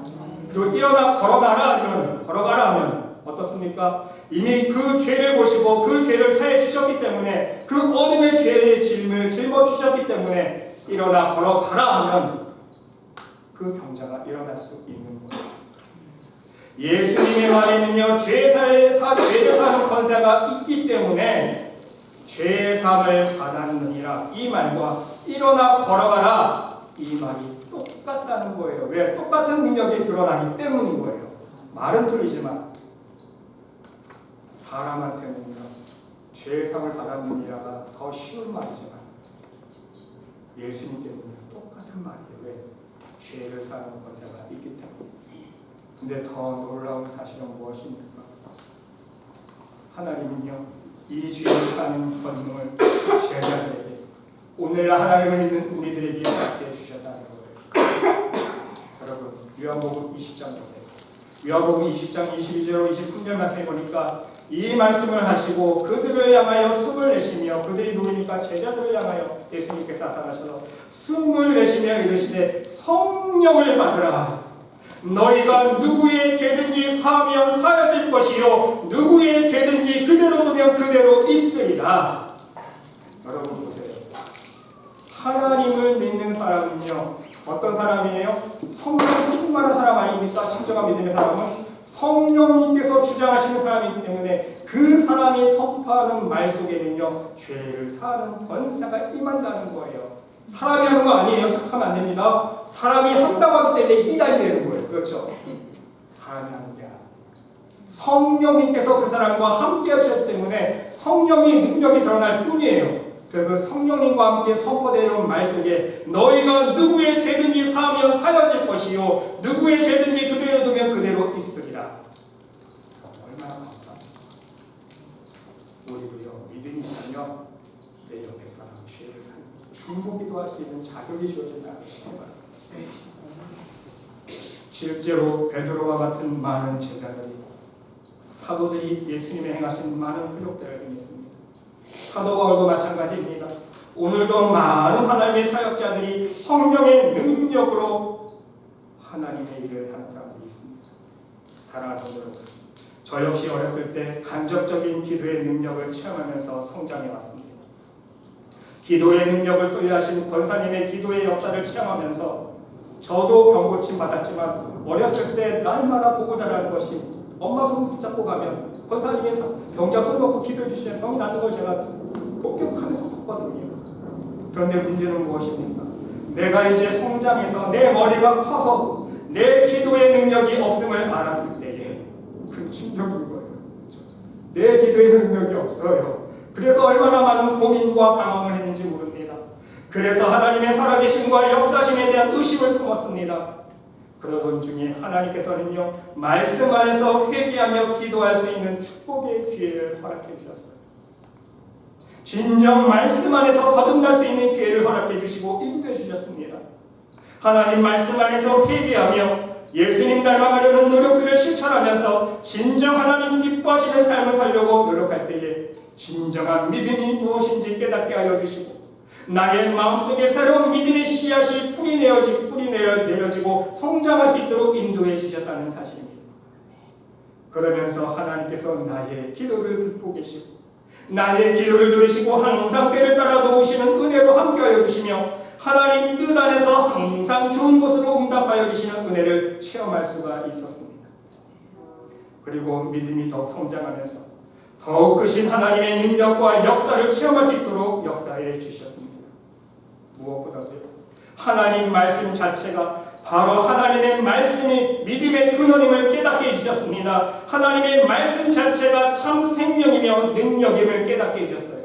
또 일어나 걸어가라 하면 어떻습니까? 이미 그 죄를 보시고 그 죄를 사해 주셨기 때문에 그 어둠의 죄의 짐을 짊어 주셨기 때문에 일어나 걸어가라 하면 그 병자가 일어날 수 있는 거예요. 예수님의 말에는요 죄를 사는 권세가 있기 때문에 죄사함을 받았느니라 이 말과 일어나 걸어가라 이 말이 똑같다는 거예요. 왜? 똑같은 능력이 드러나기 때문인 거예요. 말은 틀리지만 사람한테는요 죄사함을 받았느니라가 더 쉬운 말이지만 예수님께는요 똑같은 말이에요. 왜? 죄를 사는 권세가 있기 때문에. 근데 더 놀라운 사실은 무엇입니까? 하나님은요 이 죄를 사는 권능을 제자들에게 오늘 하나님을 믿는 우리들에게 갖게 주셨다는 거예요. 여러분 요한복음 20장 보세요. 요한복음 20장 22절로 23절 말씀에 보니까 이 말씀을 하시고 그들을 향하여 숨을 내쉬며 그들이 누구니까 제자들을 향하여 예수님께서 나타나셔서 숨을 내쉬며 이르시되 성령을 받으라. 너희가 누구의 죄든지 사하면 사여질 것이요 누구의 죄든지 그대로 두면 그대로 있으리라. 여러분 보세요. 하나님을 믿는 사람은요 어떤 사람이에요? 성령 충만한 사람 아닙니까? 진정한 믿음의 사람은 성령님께서 주장하시는 사람이기 때문에 그 사람이 선포하는 말 속에는요 죄를 사하는 권세가 임한다는 거예요. 사람이 하는 거 아니에요. 착하면 안 됩니다. 사람이 한다고 하기 때문에 이단이 되는 거예요. 그렇죠? 사람이 하는 게 아니에요. 성령님께서 그 사람과 함께 하셨기 때문에 성령의 능력이 드러날 뿐이에요. 그래서 성령님과 함께 선포되는 말 속에 너희가 누구의 죄든지 사하면 사여질 것이요 누구의 죄든지 그대로 두면 그대로 있으리라. 얼마나 감사합니다. 우리도요 믿음이 있으면 내 옆에 사람 죄를 사는 중보기도 할 수 있는 자격이 주어진다는 것입니다. 실제로 베드로와 같은 많은 제자들이 사도들이 예수님의 행하신 많은 표적들을 행했습니다. 사도 바울도 마찬가지입니다. 오늘도 많은 하나님의 사역자들이 성령의 능력으로 하나님의 일을 하는 사람들이 있습니다. 사랑하는 여러분, 저 역시 어렸을 때 간접적인 기도의 능력을 체험하면서 성장해왔습니다. 기도의 능력을 소유하신 권사님의 기도의 역사를 체험하면서 저도 병고침 받았지만 어렸을 때 날마다 보고 자라는 것이 엄마 손 붙잡고 가면 권사님이 병자 손 놓고 기도해 주시면 병이 나는 걸 제가 목격하면서 봤거든요. 그런데 문제는 무엇입니까? 내가 이제 성장해서 내 머리가 커서 내 기도의 능력이 없음을 알았을 때에 그 충격인 거예요. 내 기도의 능력이 없어요. 그래서 얼마나 많은 고민과 방황을 했는지 모릅니다. 그래서 하나님의 살아계심과 역사심에 대한 의심을 품었습니다. 그러던 중에 하나님께서는요 말씀 안에서 회개하며 기도할 수 있는 축복의 기회를 허락해 주셨어요. 진정 말씀 안에서 거듭날 수 있는 기회를 허락해 주시고 인도해 주셨습니다. 하나님 말씀 안에서 회개하며 예수님 닮아가려는 노력들을 실천하며 살면서 진정 하나님 기뻐하시는 삶을 살려고 노력할 때에 진정한 믿음이 무엇인지 깨닫게 하여 주시고 나의 마음속에 새로운 믿음의 씨앗이 뿌리내려지고 성장할 수 있도록 인도해 주셨다는 사실입니다. 그러면서 하나님께서 나의 기도를 듣고 계시고 나의 기도를 들으시고 항상 때를 따라 도우시는 은혜로 함께하여 주시며 하나님 뜻 안에서 항상 좋은 것으로 응답하여 주시는 은혜를 체험할 수가 있었습니다. 그리고 믿음이 더욱 성장하면서 더욱 크신 하나님의 능력과 역사를 체험할 수 있도록 역사해 주셨습니다. 무엇보다도요, 하나님 말씀 자체가 바로 하나님의 말씀이 믿음의 근원임을 깨닫게 해주셨습니다. 하나님의 말씀 자체가 참 생명이며 능력임을 깨닫게 해주셨어요.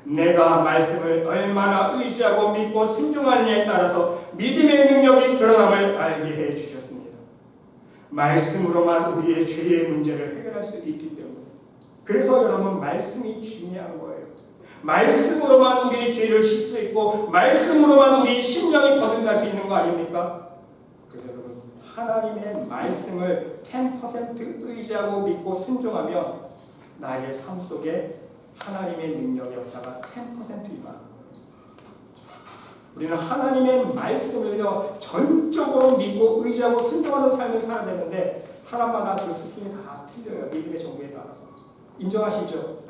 내가 말씀을 얼마나 의지하고 믿고 순종하느냐에 따라서 믿음의 능력이 드러남을 알게 해주셨습니다. 말씀으로만 우리의 죄의 문제를 해결할 수 있기 때문에 그래서 여러분 말씀이 중요한 거예요. 말씀으로만 우리의 죄를 씻을 수 있고 말씀으로만 우리의 심령이 거듭날 수 있는 거 아닙니까? 그래서 여러분 하나님의 말씀을 10% 의지하고 믿고 순종하면 나의 삶 속에 하나님의 능력 역사가 10%이만 우리는 하나님의 말씀을요 전적으로 믿고 의지하고 순종하는 삶을 살아야 되는데 사람마다 그 스킬이 다 틀려요. 믿음의 정보에 따라서. 인정하시죠?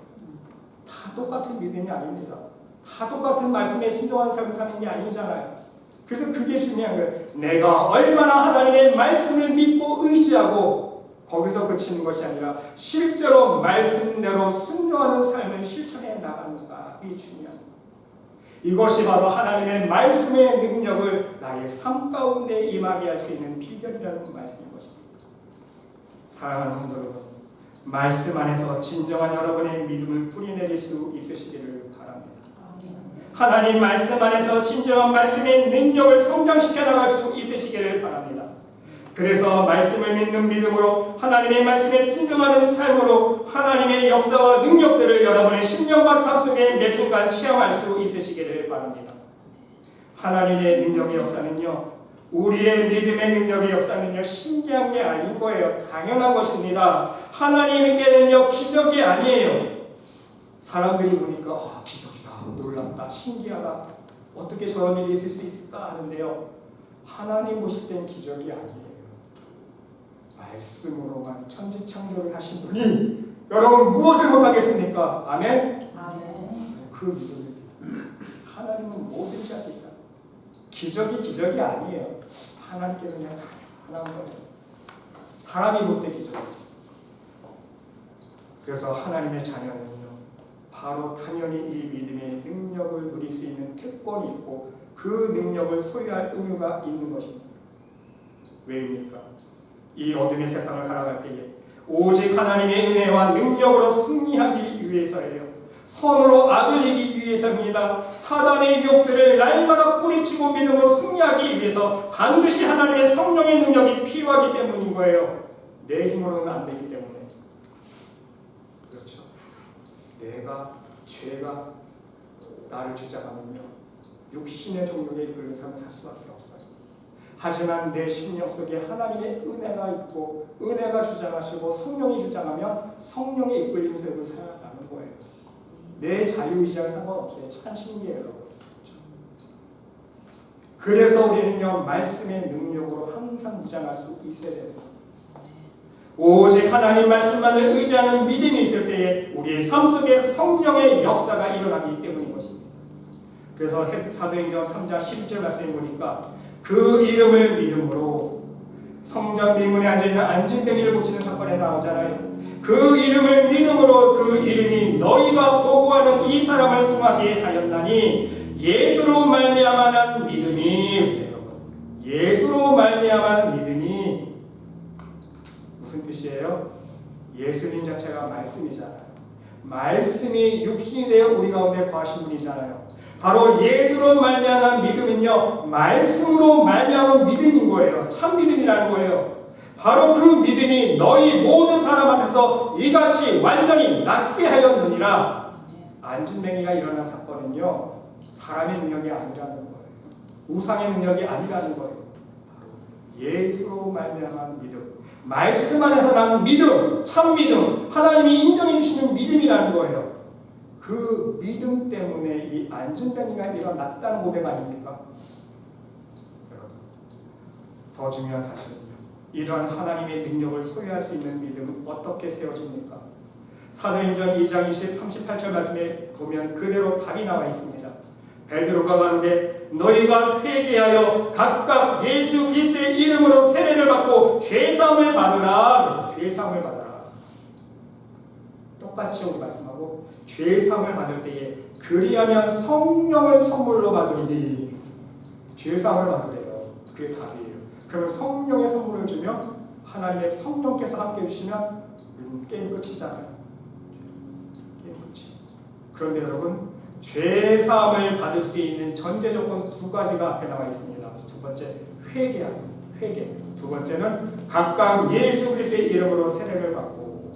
다 똑같은 믿음이 아닙니다. 다 똑같은 말씀에 순종하는 삶을 사는 게 아니잖아요. 그래서 그게 중요한 거예요. 내가 얼마나 하나님의 말씀을 믿고 의지하고 거기서 그치는 것이 아니라 실제로 말씀대로 순종하는 삶을 실천해 나가는가, 이게 중요한 거예요. 이것이 바로 하나님의 말씀의 능력을 나의 삶 가운데 임하게 할 수 있는 비결이라는 말씀인 것입니다. 사랑하는 성도 여러분, 말씀 안에서 진정한 여러분의 믿음을 뿌리내릴 수 있으시기를 바랍니다. 하나님 말씀 안에서 진정한 말씀의 능력을 성장시켜 나갈 수 있으시기를 바랍니다. 그래서 말씀을 믿는 믿음으로 하나님의 말씀에 순종하는 삶으로 하나님의 역사와 능력들을 여러분의 심령과 삶 속에 매 순간 체험할 수 있으시기를 바랍니다. 하나님의 능력의 역사는요, 우리의 믿음의 능력의 역사는요 신기한 게 아닌 거예요. 당연한 것입니다. 하나님께는요 기적이 아니에요. 사람들이 보니까 기적이다, 놀랍다, 신기하다, 어떻게 저런 일이 있을 수 있을까 하는데요, 하나님 보실 땐 기적이 아니에요. 말씀으로만 천지창조를 하신 분이 여러분 무엇을 못하겠습니까? 아멘? 아멘. 그 믿음을 하나님은 뭐든지 할 수 있다. 기적이 아니에요. 하나님께서 그냥 하나인 거예요. 사람이 볼 때 기적이죠. 그래서 하나님의 자녀는요, 바로 당연히 이 믿음의 능력을 누릴 수 있는 특권이 있고 그 능력을 소유할 의무가 있는 것입니다. 왜입니까? 이 어둠의 세상을 살아갈 때에 오직 하나님의 은혜와 능력으로 승리하기 위해서예요. 선으로 악을 이기기 위해서입니다. 사단의 유혹들을 날마다 뿌리치고 믿음으로 승리하기 위해서 반드시 하나님의 성령의 능력이 필요하기 때문인 거예요. 내 힘으로는 안 되기 때문에. 그렇죠. 죄가 나를 주장하면요, 육신의 종족에 이끌린 삶을 살 수밖에 없어요. 하지만 내 심령 속에 하나님의 은혜가 있고 은혜가 주장하시고 성령이 주장하면 성령의 이끌린 삶을 살아가는 거예요. 내 자유의지랑 상관없어요. 참 신기해요. 그래서 우리는요 말씀의 능력으로 항상 무장할 수 있어야 됩니다. 오직 하나님 말씀만을 의지하는 믿음이 있을 때에 우리의 삶 속에 성령의 역사가 일어나기 때문인 것입니다. 그래서 사도행전 3장 12절 말씀에 보니까 그 이름을 믿음으로 성전 비문에 앉아있는 안진뱅이를 고치는 사건에 나오잖아요. 그 이름을 믿음으로 그 이름이 너희가 보고하는 이 사람을 승하게 하였나니 예수로 말미암아 난 믿음이, 예수로 말미암아 믿음이 무슨 뜻이에요? 예수님 자체가 말씀이잖아요. 말씀이 육신이 되어 우리 가운데 거하신 분이잖아요. 바로 예수로 말미암은 믿음은요 말씀으로 말미암은 믿음인 거예요. 참 믿음이라는 거예요. 바로 그 믿음이 너희 모든 사람 앞에서 이같이 완전히 낫게 하였느니라. 안진뱅이가 일어난 사건은요 사람의 능력이 아니라는 거예요. 우상의 능력이 아니라는 거예요. 바로 예수로 말미암은 믿음, 말씀 안에서 나는 믿음, 참 믿음, 하나님이 인정해 주시는 믿음이라는 거예요. 그 믿음 때문에 이 안전병이가 일어났다는 고백 아닙니까? 여러분, 더 중요한 사실은요, 이러한 하나님의 능력을 소유할 수 있는 믿음은 어떻게 세워집니까? 사도행전 2장 38절 말씀에 보면 그대로 답이 나와 있습니다. 베드로가 가로되 너희가 회개하여 각각 예수 그리스도의 이름으로 세례를 받고 죄사함을 받으라. 그래서 죄사함을 받아라. 똑같이 여기 말씀하고 죄사함을 받을 때에 그리하면 성령을 선물로 받으리니 죄사함을 받으래요. 그게 답이에요. 그러면 성령의 선물을 주면 하나님의 성령께서 함께 해주시면 게임 끝이잖아요. 게임 끝이. 그런데 여러분, 죄사함을 받을 수 있는 전제 조건 두 가지가 앞에 나와 있습니다. 첫 번째, 회개하는 회개. 두 번째는 각각 예수 그리스도의 이름으로 세례를 받고.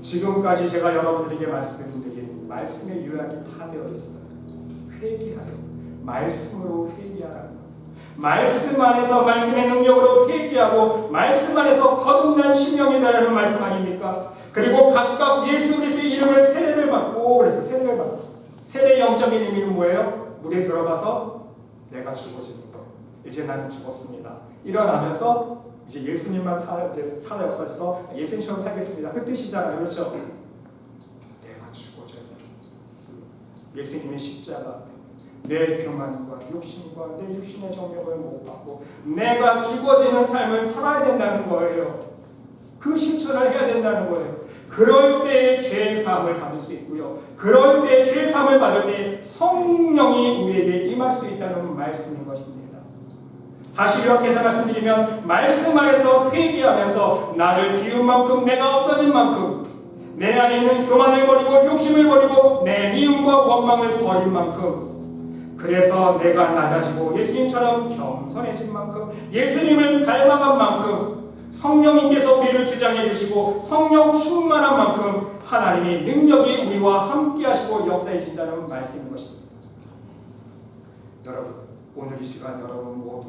지금까지 제가 여러분들에게 말씀드린 말씀의 요약이 다 되어 있어요. 회개하려. 말씀으로 회개하라는 것. 말씀 안에서 말씀의 능력으로 회개하고 말씀 안에서 거듭난 심령이다라는 말씀 아닙니까? 그리고 각각 예수 그리스도의 이름을 세례를 받고. 그래서 세례를 받고. 세례의 영적인 의미는 뭐예요? 물에 들어가서 내가 죽어지는 거. 이제 나는 죽었습니다. 일어나면서 이제 예수님만 살아 역사에서 예수님처럼 살겠습니다. 그 뜻이잖아요. 그렇죠? 내가 죽어져야 돼. 예수님의 십자가, 내 교만과 욕심과 내 육신의 정욕을 못 받고 내가 죽어지는 삶을 살아야 된다는 거예요. 그 실천을 해야 된다는 거예요. 그럴 때에 죄사함을 받을 수 있고요. 그럴 때 죄사함을 받을 때 성령이 우리에게 임할 수 있다는 말씀인 것입니다. 다시 이렇게 말씀드리면 말씀 안에서 회개하면서 나를 비운 만큼 내가 없어진 만큼 내 안에 있는 교만을 버리고 욕심을 버리고 내 미움과 원망을 버린 만큼 그래서 내가 낮아지고 예수님처럼 겸손해진 만큼 예수님을 닮아간 만큼 성령님께서 우리를 주장해 주시고 성령 충만한 만큼 하나님의 능력이 우리와 함께 하시고 역사해 주신다는 말씀인 것입니다. 여러분, 오늘 이 시간 여러분 모두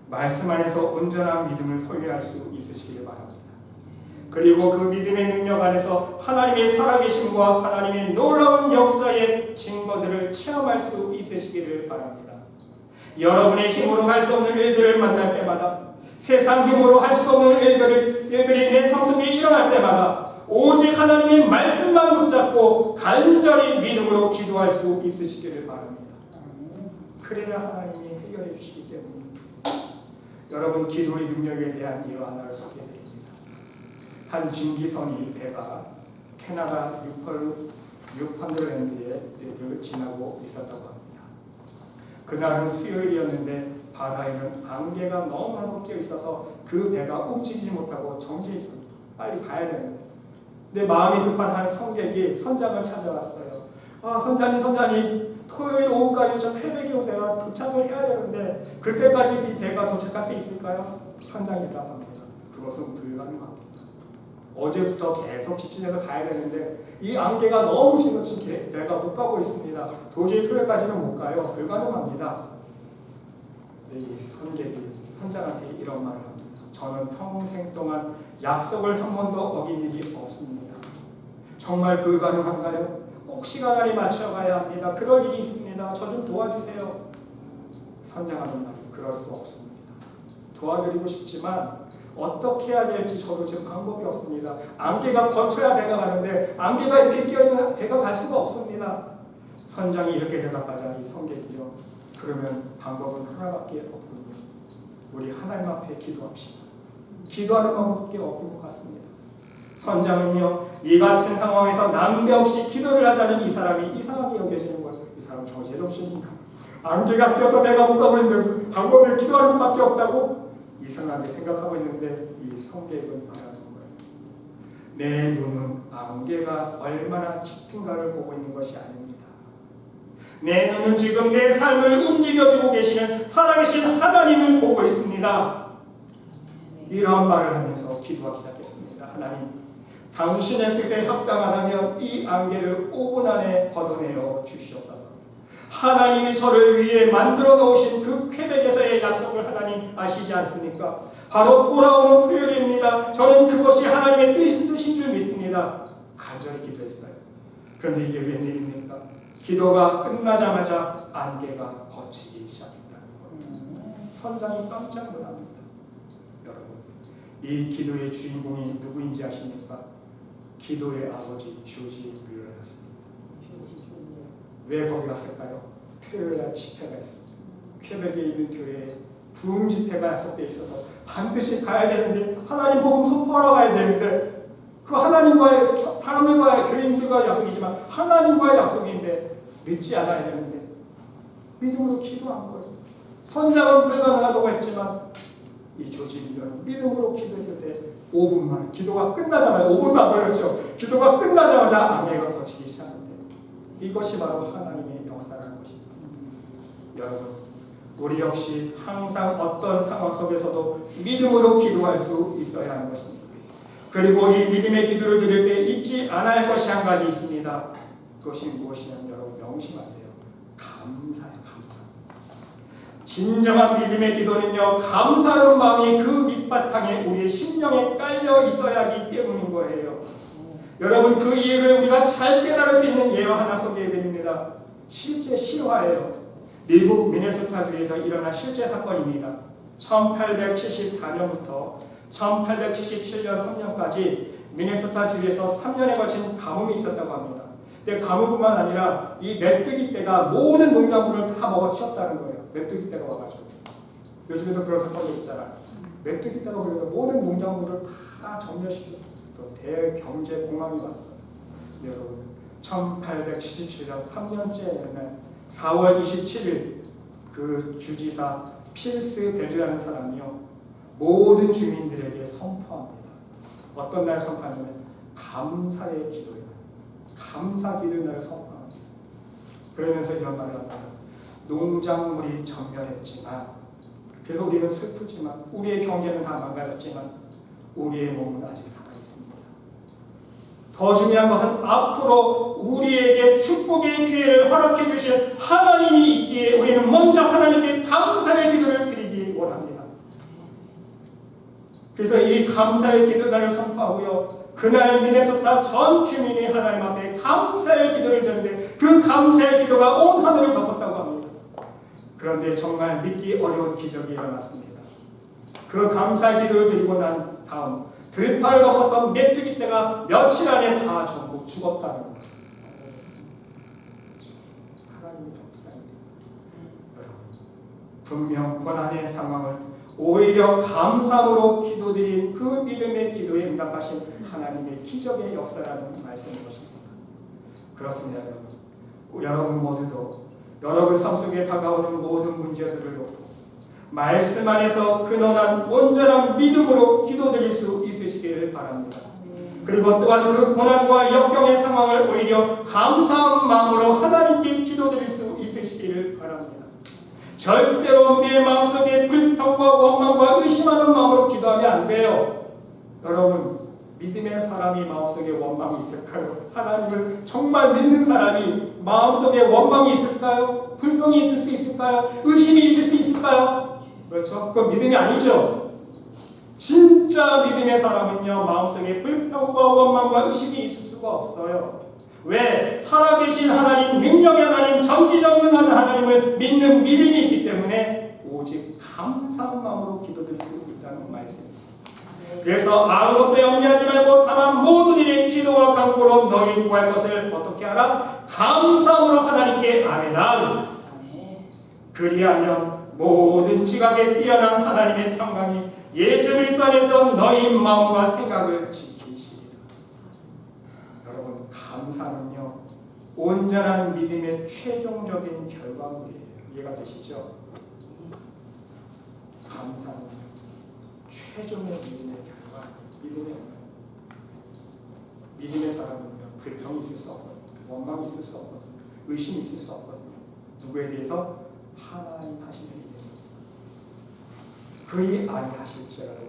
말씀 안에서 온전한 믿음을 소유할 수 있으시길 바랍니다. 그리고 그 믿음의 능력 안에서 하나님의 살아계심과 하나님의 놀라운 역사의 증거들을 체험할 수 있으시기를 바랍니다. 여러분의 힘으로 할 수 없는 일들을 만날 때마다 세상 힘으로 할 수 없는 일들이 내 삶 속에 일어날 때마다 오직 하나님의 말씀만 붙잡고 간절히 믿음으로 기도할 수 있으시기를 바랍니다. 그래야 하나님이 해결해 주시기 때문입니다. 여러분, 기도의 능력에 대한 일 하나를 소개해드립니다. 한 증기선이 배가 캐나다 뉴펀드랜드에 지나고 있었다고 합니다. 그날은 수요일이었는데 바다에는 안개가 너무나도 끼어 있어서 그 배가 움직이지 못하고 정지해 있습니다. 빨리 가야 되는데. 근데 마음이 급한 한 성객이 선장을 찾아왔어요. 선장님, 토요일 오후까지 저 퀘벡에 내가 도착을 해야 되는데 그때까지 이 배가 도착할 수 있을까요? 선장이 답합니다. 그것은 불가능합니다. 어제부터 계속 직진해서 가야 되는데 이 안개가 너무 심해서 배가 못 가고 있습니다. 도저히 토요일까지는 못 가요. 불가능합니다. 이 선객이 선장한테 이런 말을 합니다. 저는 평생 동안 약속을 한 번도 어긴 일이 없습니다. 정말 불가능한가요? 꼭 시간 안에 맞춰가야 합니다. 그럴 일이 있습니다. 저 좀 도와주세요. 선장하는 말, 그럴 수 없습니다. 도와드리고 싶지만 어떻게 해야 될지 저도 지금 방법이 없습니다. 안개가 거쳐야 배가 가는데 안개가 이렇게 끼어있는 배가 갈 수가 없습니다. 선장이 이렇게 대답하자 이 선객이요. 그러면 방법은 하나밖에 없군요. 우리 하나님 앞에 기도합시다. 기도하는 방법밖에 없는 것 같습니다. 선장은요, 이 같은 상황에서 남대없이 기도를 하자는 이 사람이 이상하게 여겨지는 거예요. 이 사람 정신인가? 안개가 껴서 배가 못 가고 있는데 방법을 기도하는 것밖에 없다고 이상하게 생각하고 있는데 이 성객은 말하는 거예요. 내 눈은 안개가 얼마나 짙은가를 보고 있는 것이 아닙니다. 내 눈은 지금 내 삶을 움직여주고 계시는 살아계신 하나님을 보고 있습니다. 이런 말을 하면서 기도하기 시작했습니다. 하나님, 당신의 뜻에 합당하다면 이 안개를 5분 안에 걷어내어 주시옵소서. 하나님이 저를 위해 만들어 놓으신 그 퀘벡에서의 약속을 하나님 아시지 않습니까? 바로 돌아오는 토요일입니다. 저는 그것이 하나님의 뜻인 줄 믿습니다. 간절히 기도했어요. 그런데 이게 웬일입니까? 기도가 끝나자마자 안개가 걷히기 시작했다는 거예요. 선장이 깜짝 놀랍니다. 여러분, 이 기도의 주인공이 누구인지 아십니까? 기도의 아버지 조지 뮬러였습니다. 왜 거기 갔을까요? 토요일날 집회가 있습니다. 퀘벡에 있는 교회에 부흥 집회가 약속되어 있어서 반드시 가야 되는데, 하나님 복음 선포하러 가야 되는데, 그 하나님과의, 사람들과의, 교인들과의 약속이지만 하나님과의 약속인데 늦지 않아야 되는데 믿음으로 기도한 거예요. 선장은 불가능하다고 했지만 이 조지 뮬러는 믿음으로 기도했을 때 5분만, 기도가 끝나자마자, 5분도 안 걸렸죠. 기도가 끝나자마자 안개가 걷히기 시작합니다. 이것이 바로 하나님의 역사라는 것입니다. 여러분, 우리 역시 항상 어떤 상황 속에서도 믿음으로 기도할 수 있어야 하는 것입니다. 그리고 이 믿음의 기도를 드릴 때 잊지 않아야 할 것이 한 가지 있습니다. 그것이 무엇이냐면 여러분 명심하세요. 감사예요. 감사. 진정한 믿음의 기도는요, 감사하는 마음이 그 밑바탕에 우리의 심령에 깔려 있어야 하기 때문인 거예요. 여러분, 그 이유를 우리가 잘 깨달을 수 있는 예화 하나 소개해드립니다. 실제 실화예요. 미국 미네소타주에서 일어난 실제 사건입니다. 1874년부터 1877년 3년까지 미네소타주에서 3년에 걸친 가뭄이 있었다고 합니다. 근데 가뭄뿐만 아니라 이 메뚜기 떼가 모든 농작물을 다 먹어치웠다는 거예요. 메뚜기 떼가 와가지고. 요즘에도 그런 사건이 있잖아요. 메뚜기 떼가 걸려서 모든 농작물을 다 점멸시키고 대경제 공황이 왔어요. 여러분, 1877년 3년째는 4월 27일 그 주지사 필스벨이라는 사람이요, 모든 주민들에게 선포합니다. 어떤 날 선포하냐면 감사의 기도예요. 감사 기도의 날을 선포합니다. 그러면서 이런 말을 합니다. 농작물이 전멸했지만, 그래서 우리는 슬프지만, 우리의 경제는 다 망가졌지만 우리의 몸은 아직 살아있습니다. 더 중요한 것은 앞으로 우리에게 축복의 기회를 허락해 주신 하나님이 있기에 우리는 먼저 하나님께 감사의 기도를 드리기 원합니다. 그래서 이 감사의 기도단을 선포하고요, 그날 미네소타 전 주민이 하나님 앞에 감사의 기도를 드렸는데 그 감사의 기도가 온 하늘을 덮었다고 합니다. 그런데 정말 믿기 어려운 기적이 일어났습니다. 그 감사의 기도를 드리고 난 다음 들판을 덮었던 메뚜기 떼가 며칠 안에 다 전부 죽었다는 거예요. 하나님의 역사입니다. 여러분, 분명 고난의 상황을 오히려 감사로 기도드린 그 믿음의 기도에 응답하신 하나님의 기적의 역사라는 말씀인 것입니다. 그렇습니다, 여러분. 여러분 모두도 여러분 삶 속에 다가오는 모든 문제들을 놓고 말씀 안에서 근원한 온전한 믿음으로 기도드릴 수 있으시기를 바랍니다. 그리고 또한 그 고난과 역경의 상황을 오히려 감사한 마음으로 하나님께 기도드릴 수 있으시기를 바랍니다. 절대로 우리의 마음속에 불평과 원망과 의심하는 마음으로 기도하면 안 돼요. 여러분, 믿음의 사람이 마음속에 원망이 있을까요? 하나님을 정말 믿는 사람이 마음속에 원망이 있을까요? 불평이 있을 수 있을까요? 의심이 있을 수 있을까요? 그렇죠? 그건 믿음이 아니죠. 진짜 믿음의 사람은요, 마음속에 불평과 원망과 의심이 있을 수가 없어요. 왜? 살아계신 하나님, 능력의 하나님, 전지전능한 하나님을 믿는 믿음이 있기 때문에 오직 감사한 마음으로 기도드릴 수 있다는 말씀입니다. 그래서 아무것도 염려하지 말고 다만 모든 일에 기도와 간구로 너희 구할 것을 어떻게 하라? 감사함으로 하나님께 아뢰라. 그리하면 모든 지각에 뛰어난 하나님의 평강이 예수 그리스도 안에서 너희 마음과 생각을 지키시리라. 여러분, 감사는요, 온전한 믿음의 최종적인 결과물이에요. 이해가 되시죠? 감사는 최종의 믿음의 결과, 믿음의 사람은요, 불평이 있을 수 없거든요, 원망이 있을 수 없거든요, 의심이 있을 수 없거든요. 누구에 대해서? 하나님 하시는 믿음입니다. 그이 아니하실지라도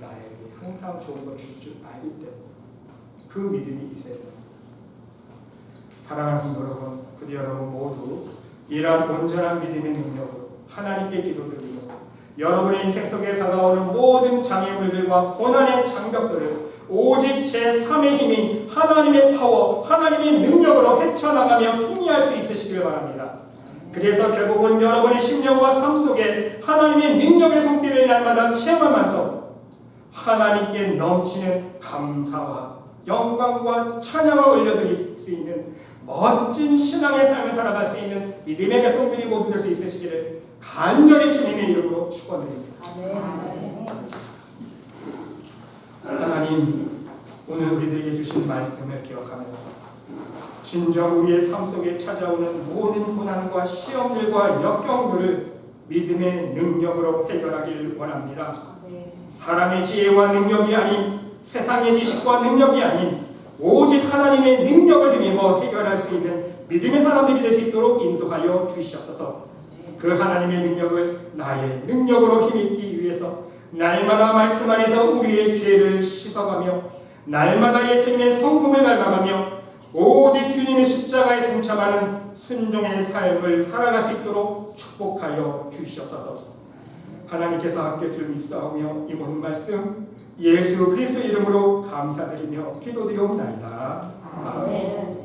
나에게 항상 좋은 걸 주실 줄 알기 때문에 그 믿음이 있어야 됩니다. 사랑하는 성도 여러분, 부디 여러분 모두 이러한 온전한 믿음의 능력으로 하나님께 기도드리고 여러분의 인생 속에 다가오는 모든 장애물들과 고난의 장벽들을 오직 제3의 힘인 하나님의 파워, 하나님의 능력으로 헤쳐나가며 승리할 수 있으시길 바랍니다. 그래서 결국은 여러분의 심령과 삶 속에 하나님의 능력의 손길을 날마다 체험하면서 하나님께 넘치는 감사와 영광과 찬양을 올려드릴 수 있는 멋진 신앙의 삶을 살아갈 수 있는 믿음의 백성들이 모두 될 수 있으시기를 간절히 주님의 이름으로 축원드립니다. 하나님, 오늘 우리들에게 주신 말씀을 기억하면서 진정 우리의 삶 속에 찾아오는 모든 고난과 시험들과 역경들을 믿음의 능력으로 해결하길 원합니다. 사람의 지혜와 능력이 아닌, 세상의 지식과 능력이 아닌 오직 하나님의 능력을 힘입어 해결할 수 있는 믿음의 사람들이 될 수 있도록 인도하여 주시옵소서. 그 하나님의 능력을 나의 능력으로 힘입기 위해서 날마다 말씀 안에서 우리의 죄를 씻어가며 날마다 예수님의 성품을 닮아가며 오직 주님의 십자가에 동참하는 순종의 삶을 살아갈 수 있도록 축복하여 주시옵소서. 하나님께서 함께 줄 믿사오며 이 모든 말씀 예수 그리스도 이름으로 감사드리며 기도드리옵나이다. 아멘.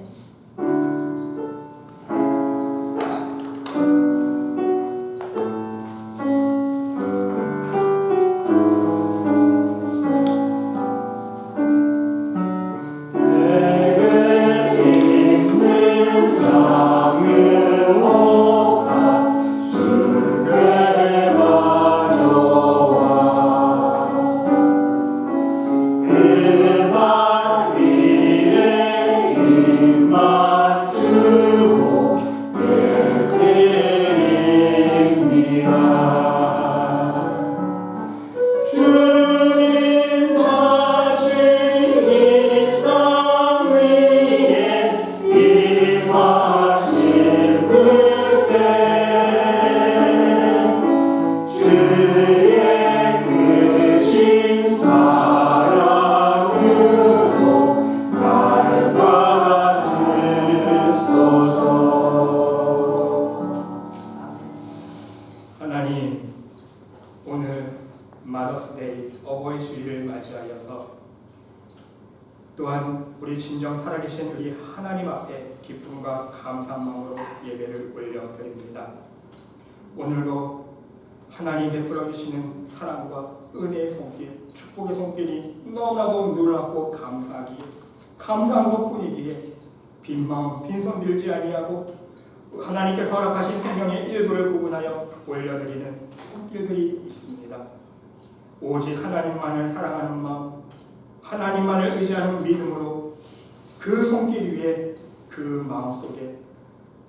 하나님, 오늘 마더스데이 어버이 주일을 맞이하여서 또한 우리 진정 살아계신 우리 하나님 앞에 기쁨과 감사한 마음으로 예배를 올려드립니다. 오늘도 하나님 베풀어 주시는 사랑과 은혜의 손길, 축복의 손길이 너무나도 놀랍고 감사하기에 감사한 것뿐이기에 빈 마음 빈손 들지 아니하고 하나님께서 허락하신 생명의 일부를 구분하여 올려드리는 손길들이 있습니다. 오직 하나님만을 사랑하는 마음, 하나님만을 의지하는 믿음으로 그 손길 위에 그 마음 속에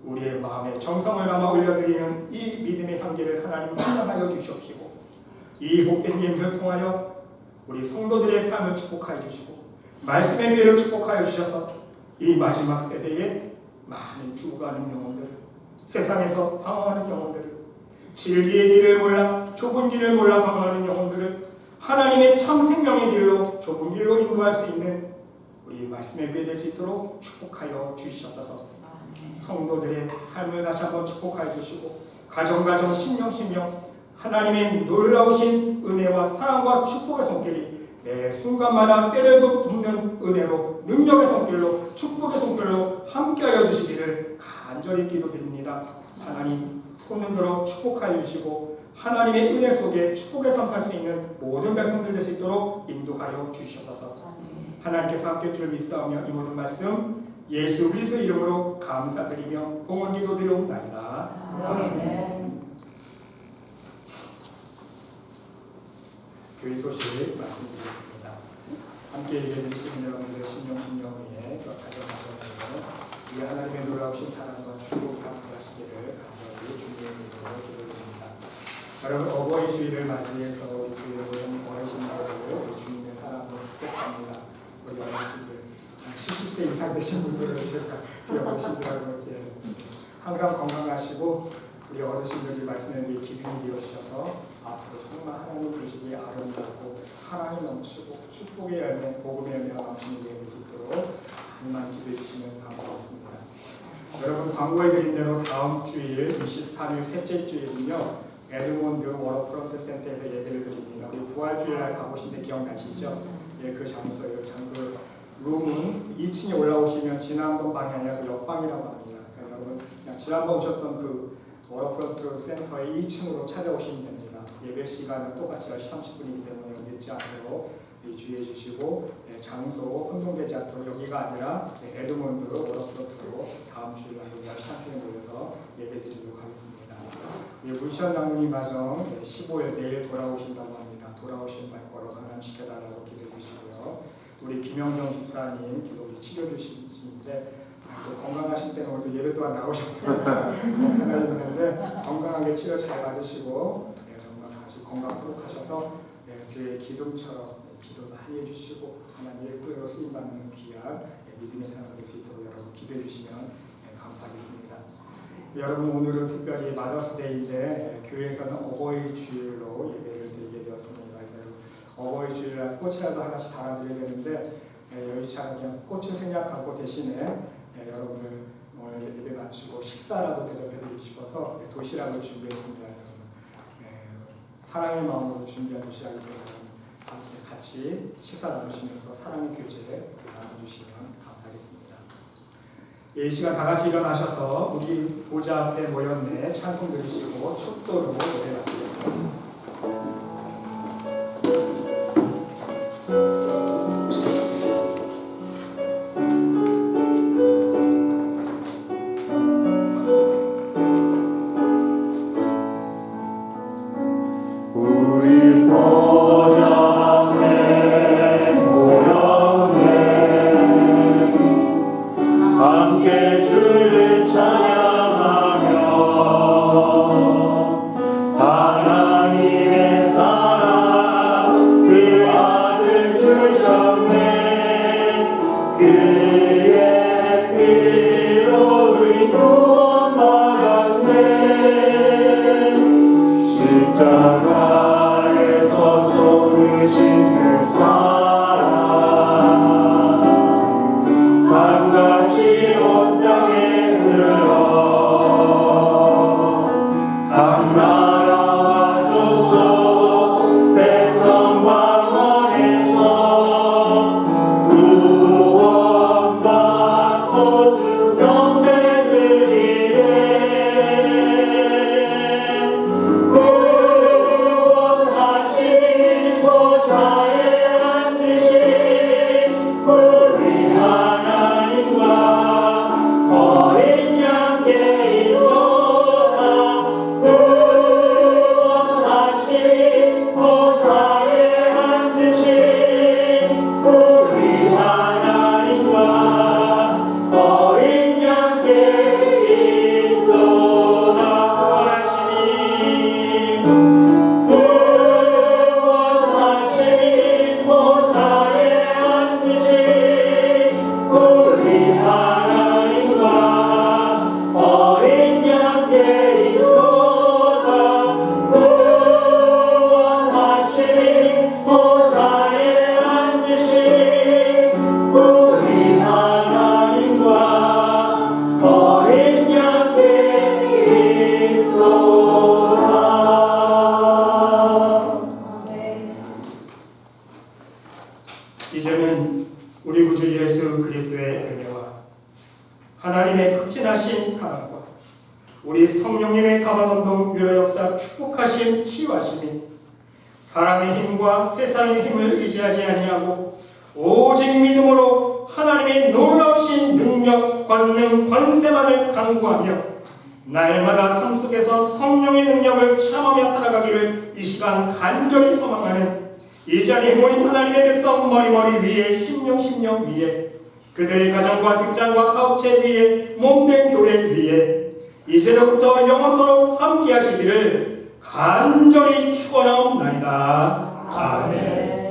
우리의 마음에 정성을 담아 올려드리는 이 믿음의 향기를 하나님 충만하여 주시옵시고 이 복된 예물을 통하여 우리 성도들의 삶을 축복하여 주시고 말씀의 기회를 축복하여 주셔서 이 마지막 세대에 많은 죽어가는 영혼들, 세상에서 방황하는 영혼들, 진리의 길을 몰라 좁은 길을 몰라 방황하는 영혼들을 하나님의 참 생명의 길로 좁은 길로 인도할 수 있는 우리 말씀의 기회 될 수 있도록 축복하여 주시옵소서. 성도들의 삶을 다시 한번 축복하여 주시고 가정 심령 하나님의 놀라우신 은혜와 사랑과 축복의 손길이 매 순간마다 때를 돕는 은혜로 능력의 손길로 축복의 손길로 함께하여 주시기를 간절히 기도드립니다. 하나님 손을 들어 축복하여 주시고 하나님의 은혜 속에 축복의 삶 살 수 있는 모든 백성들 될 수 있도록 인도하여 주시옵소서. 하나님께서 함께 줄 믿사오며 이 모든 말씀 예수 그리스도 이름으로 감사드리며 봉헌 기도드리옵나이다. 아멘. 교회 소식 말씀드리겠습니다. 함께 예배드리시는 여러분들의 심령의에 가져가셔서 이 하나님의 놀라우신 사랑과 축복이 함께하시기를 간절히 주님의 이름으로 기도드립니다. 여러분 어버이 주일을 맞이해서 우리 교회는 어르신들을 주님의 사랑으로 축복합니다. 우리 어르신들 70세 이상 되신 분들을 우리 어르신들하고 이제 항상 건강하시고 우리 어르신들이 말씀에 대해 기둥이 되어주셔서 앞으로 정말 하나님 주시기에 아름답고 사랑이 넘치고 축복의 열매, 복음의 열매가 넘치는 될 수 있도록 많이 기도해 주시면 감사하겠습니다. 여러분 광고해드린 대로 다음 주일 23일 셋째 주일은요 에드몬드 워터프론트 센터에서 예배를 드립니다. 우리 부활주일날 가보신 데 기억나시죠? 예, 그 장소예요. 그 룸은 2층에 올라오시면 지난번 방이 아니라 그 옆방이라고 합니다. 그러니까 여러분 그냥 지난번 오셨던 그 워터프론트 센터의 2층으로 찾아오시면 됩니다. 예배 시간은 똑같이 10시 30분이기 때문에 늦지 않도록 주의해 주시고, 장소 혼동되지 않도록 여기가 아니라 에드몬드 워터프론트로 다음 주일날 10시 30분에 모여서 예배 드리도록 하겠습니다. 문시현 장로님 가정 15일 내일 돌아오신다고 합니다. 돌아오신 날 걸어 하나님 지켜달라고 기도해 주시고요. 우리 김영정 집사님 기도 치료 주시는데 또 건강하실 때는 오늘 예배 또한 나오셨어요. 건강했는데 건강하게 치료 잘 받으시고 정말 다시 건강 회복하셔서 교회 기둥처럼 기도 많이 해주시고 하나님의 뜻으로 쓰임받는 귀한 믿음의 생활이 될 수 있도록 여러분 기도해 주시면 감사하겠습니다. 여러분 오늘은 특별히 마더스데이인데 교회에서는 어버이 주일로 예배를 드리게 되었습니다. 그래서 어버이 주일날 꽃이라도 하나씩 달아드려야 되는데 여의치 않게 그냥 꽃을 생략하고 대신에 여러분들 오늘 예배 마치고 식사라도 대접해 드리고 싶어서 도시락을 준비했습니다. 사랑의 마음으로 준비한 도시락이 있어서 같이 식사 나누시면서 사랑의 교제 나눠주시면 감사하겠습니다. 이 시간 다 같이 일어나셔서 우리 보좌 앞에 모였네 찬송 드리시고 축도로 예배 마치겠습니다. 이제는 우리 구주 예수 그리스도의 은혜와 하나님의 극진하신 사랑과 우리 성령님의 감화감동 위로 역사 축복하신 치유하심이 사람의 힘과 세상의 힘을 의지하지 아니하고 오직 믿음으로 하나님의 놀라우신 능력, 권능, 권세만을 강구하며 날마다 삶 속에서 성령의 능력을 참으며 살아가기를 이 시간 간절히 소망하는 이 자리에 모인 하나님의 백성 머리머리 위에 심령 위에 그들의 가정과 직장과 사업체 위에 몸된 교회 위에 이제로부터 영원토록 함께 하시기를 간절히 축원하옵나이다. 아멘.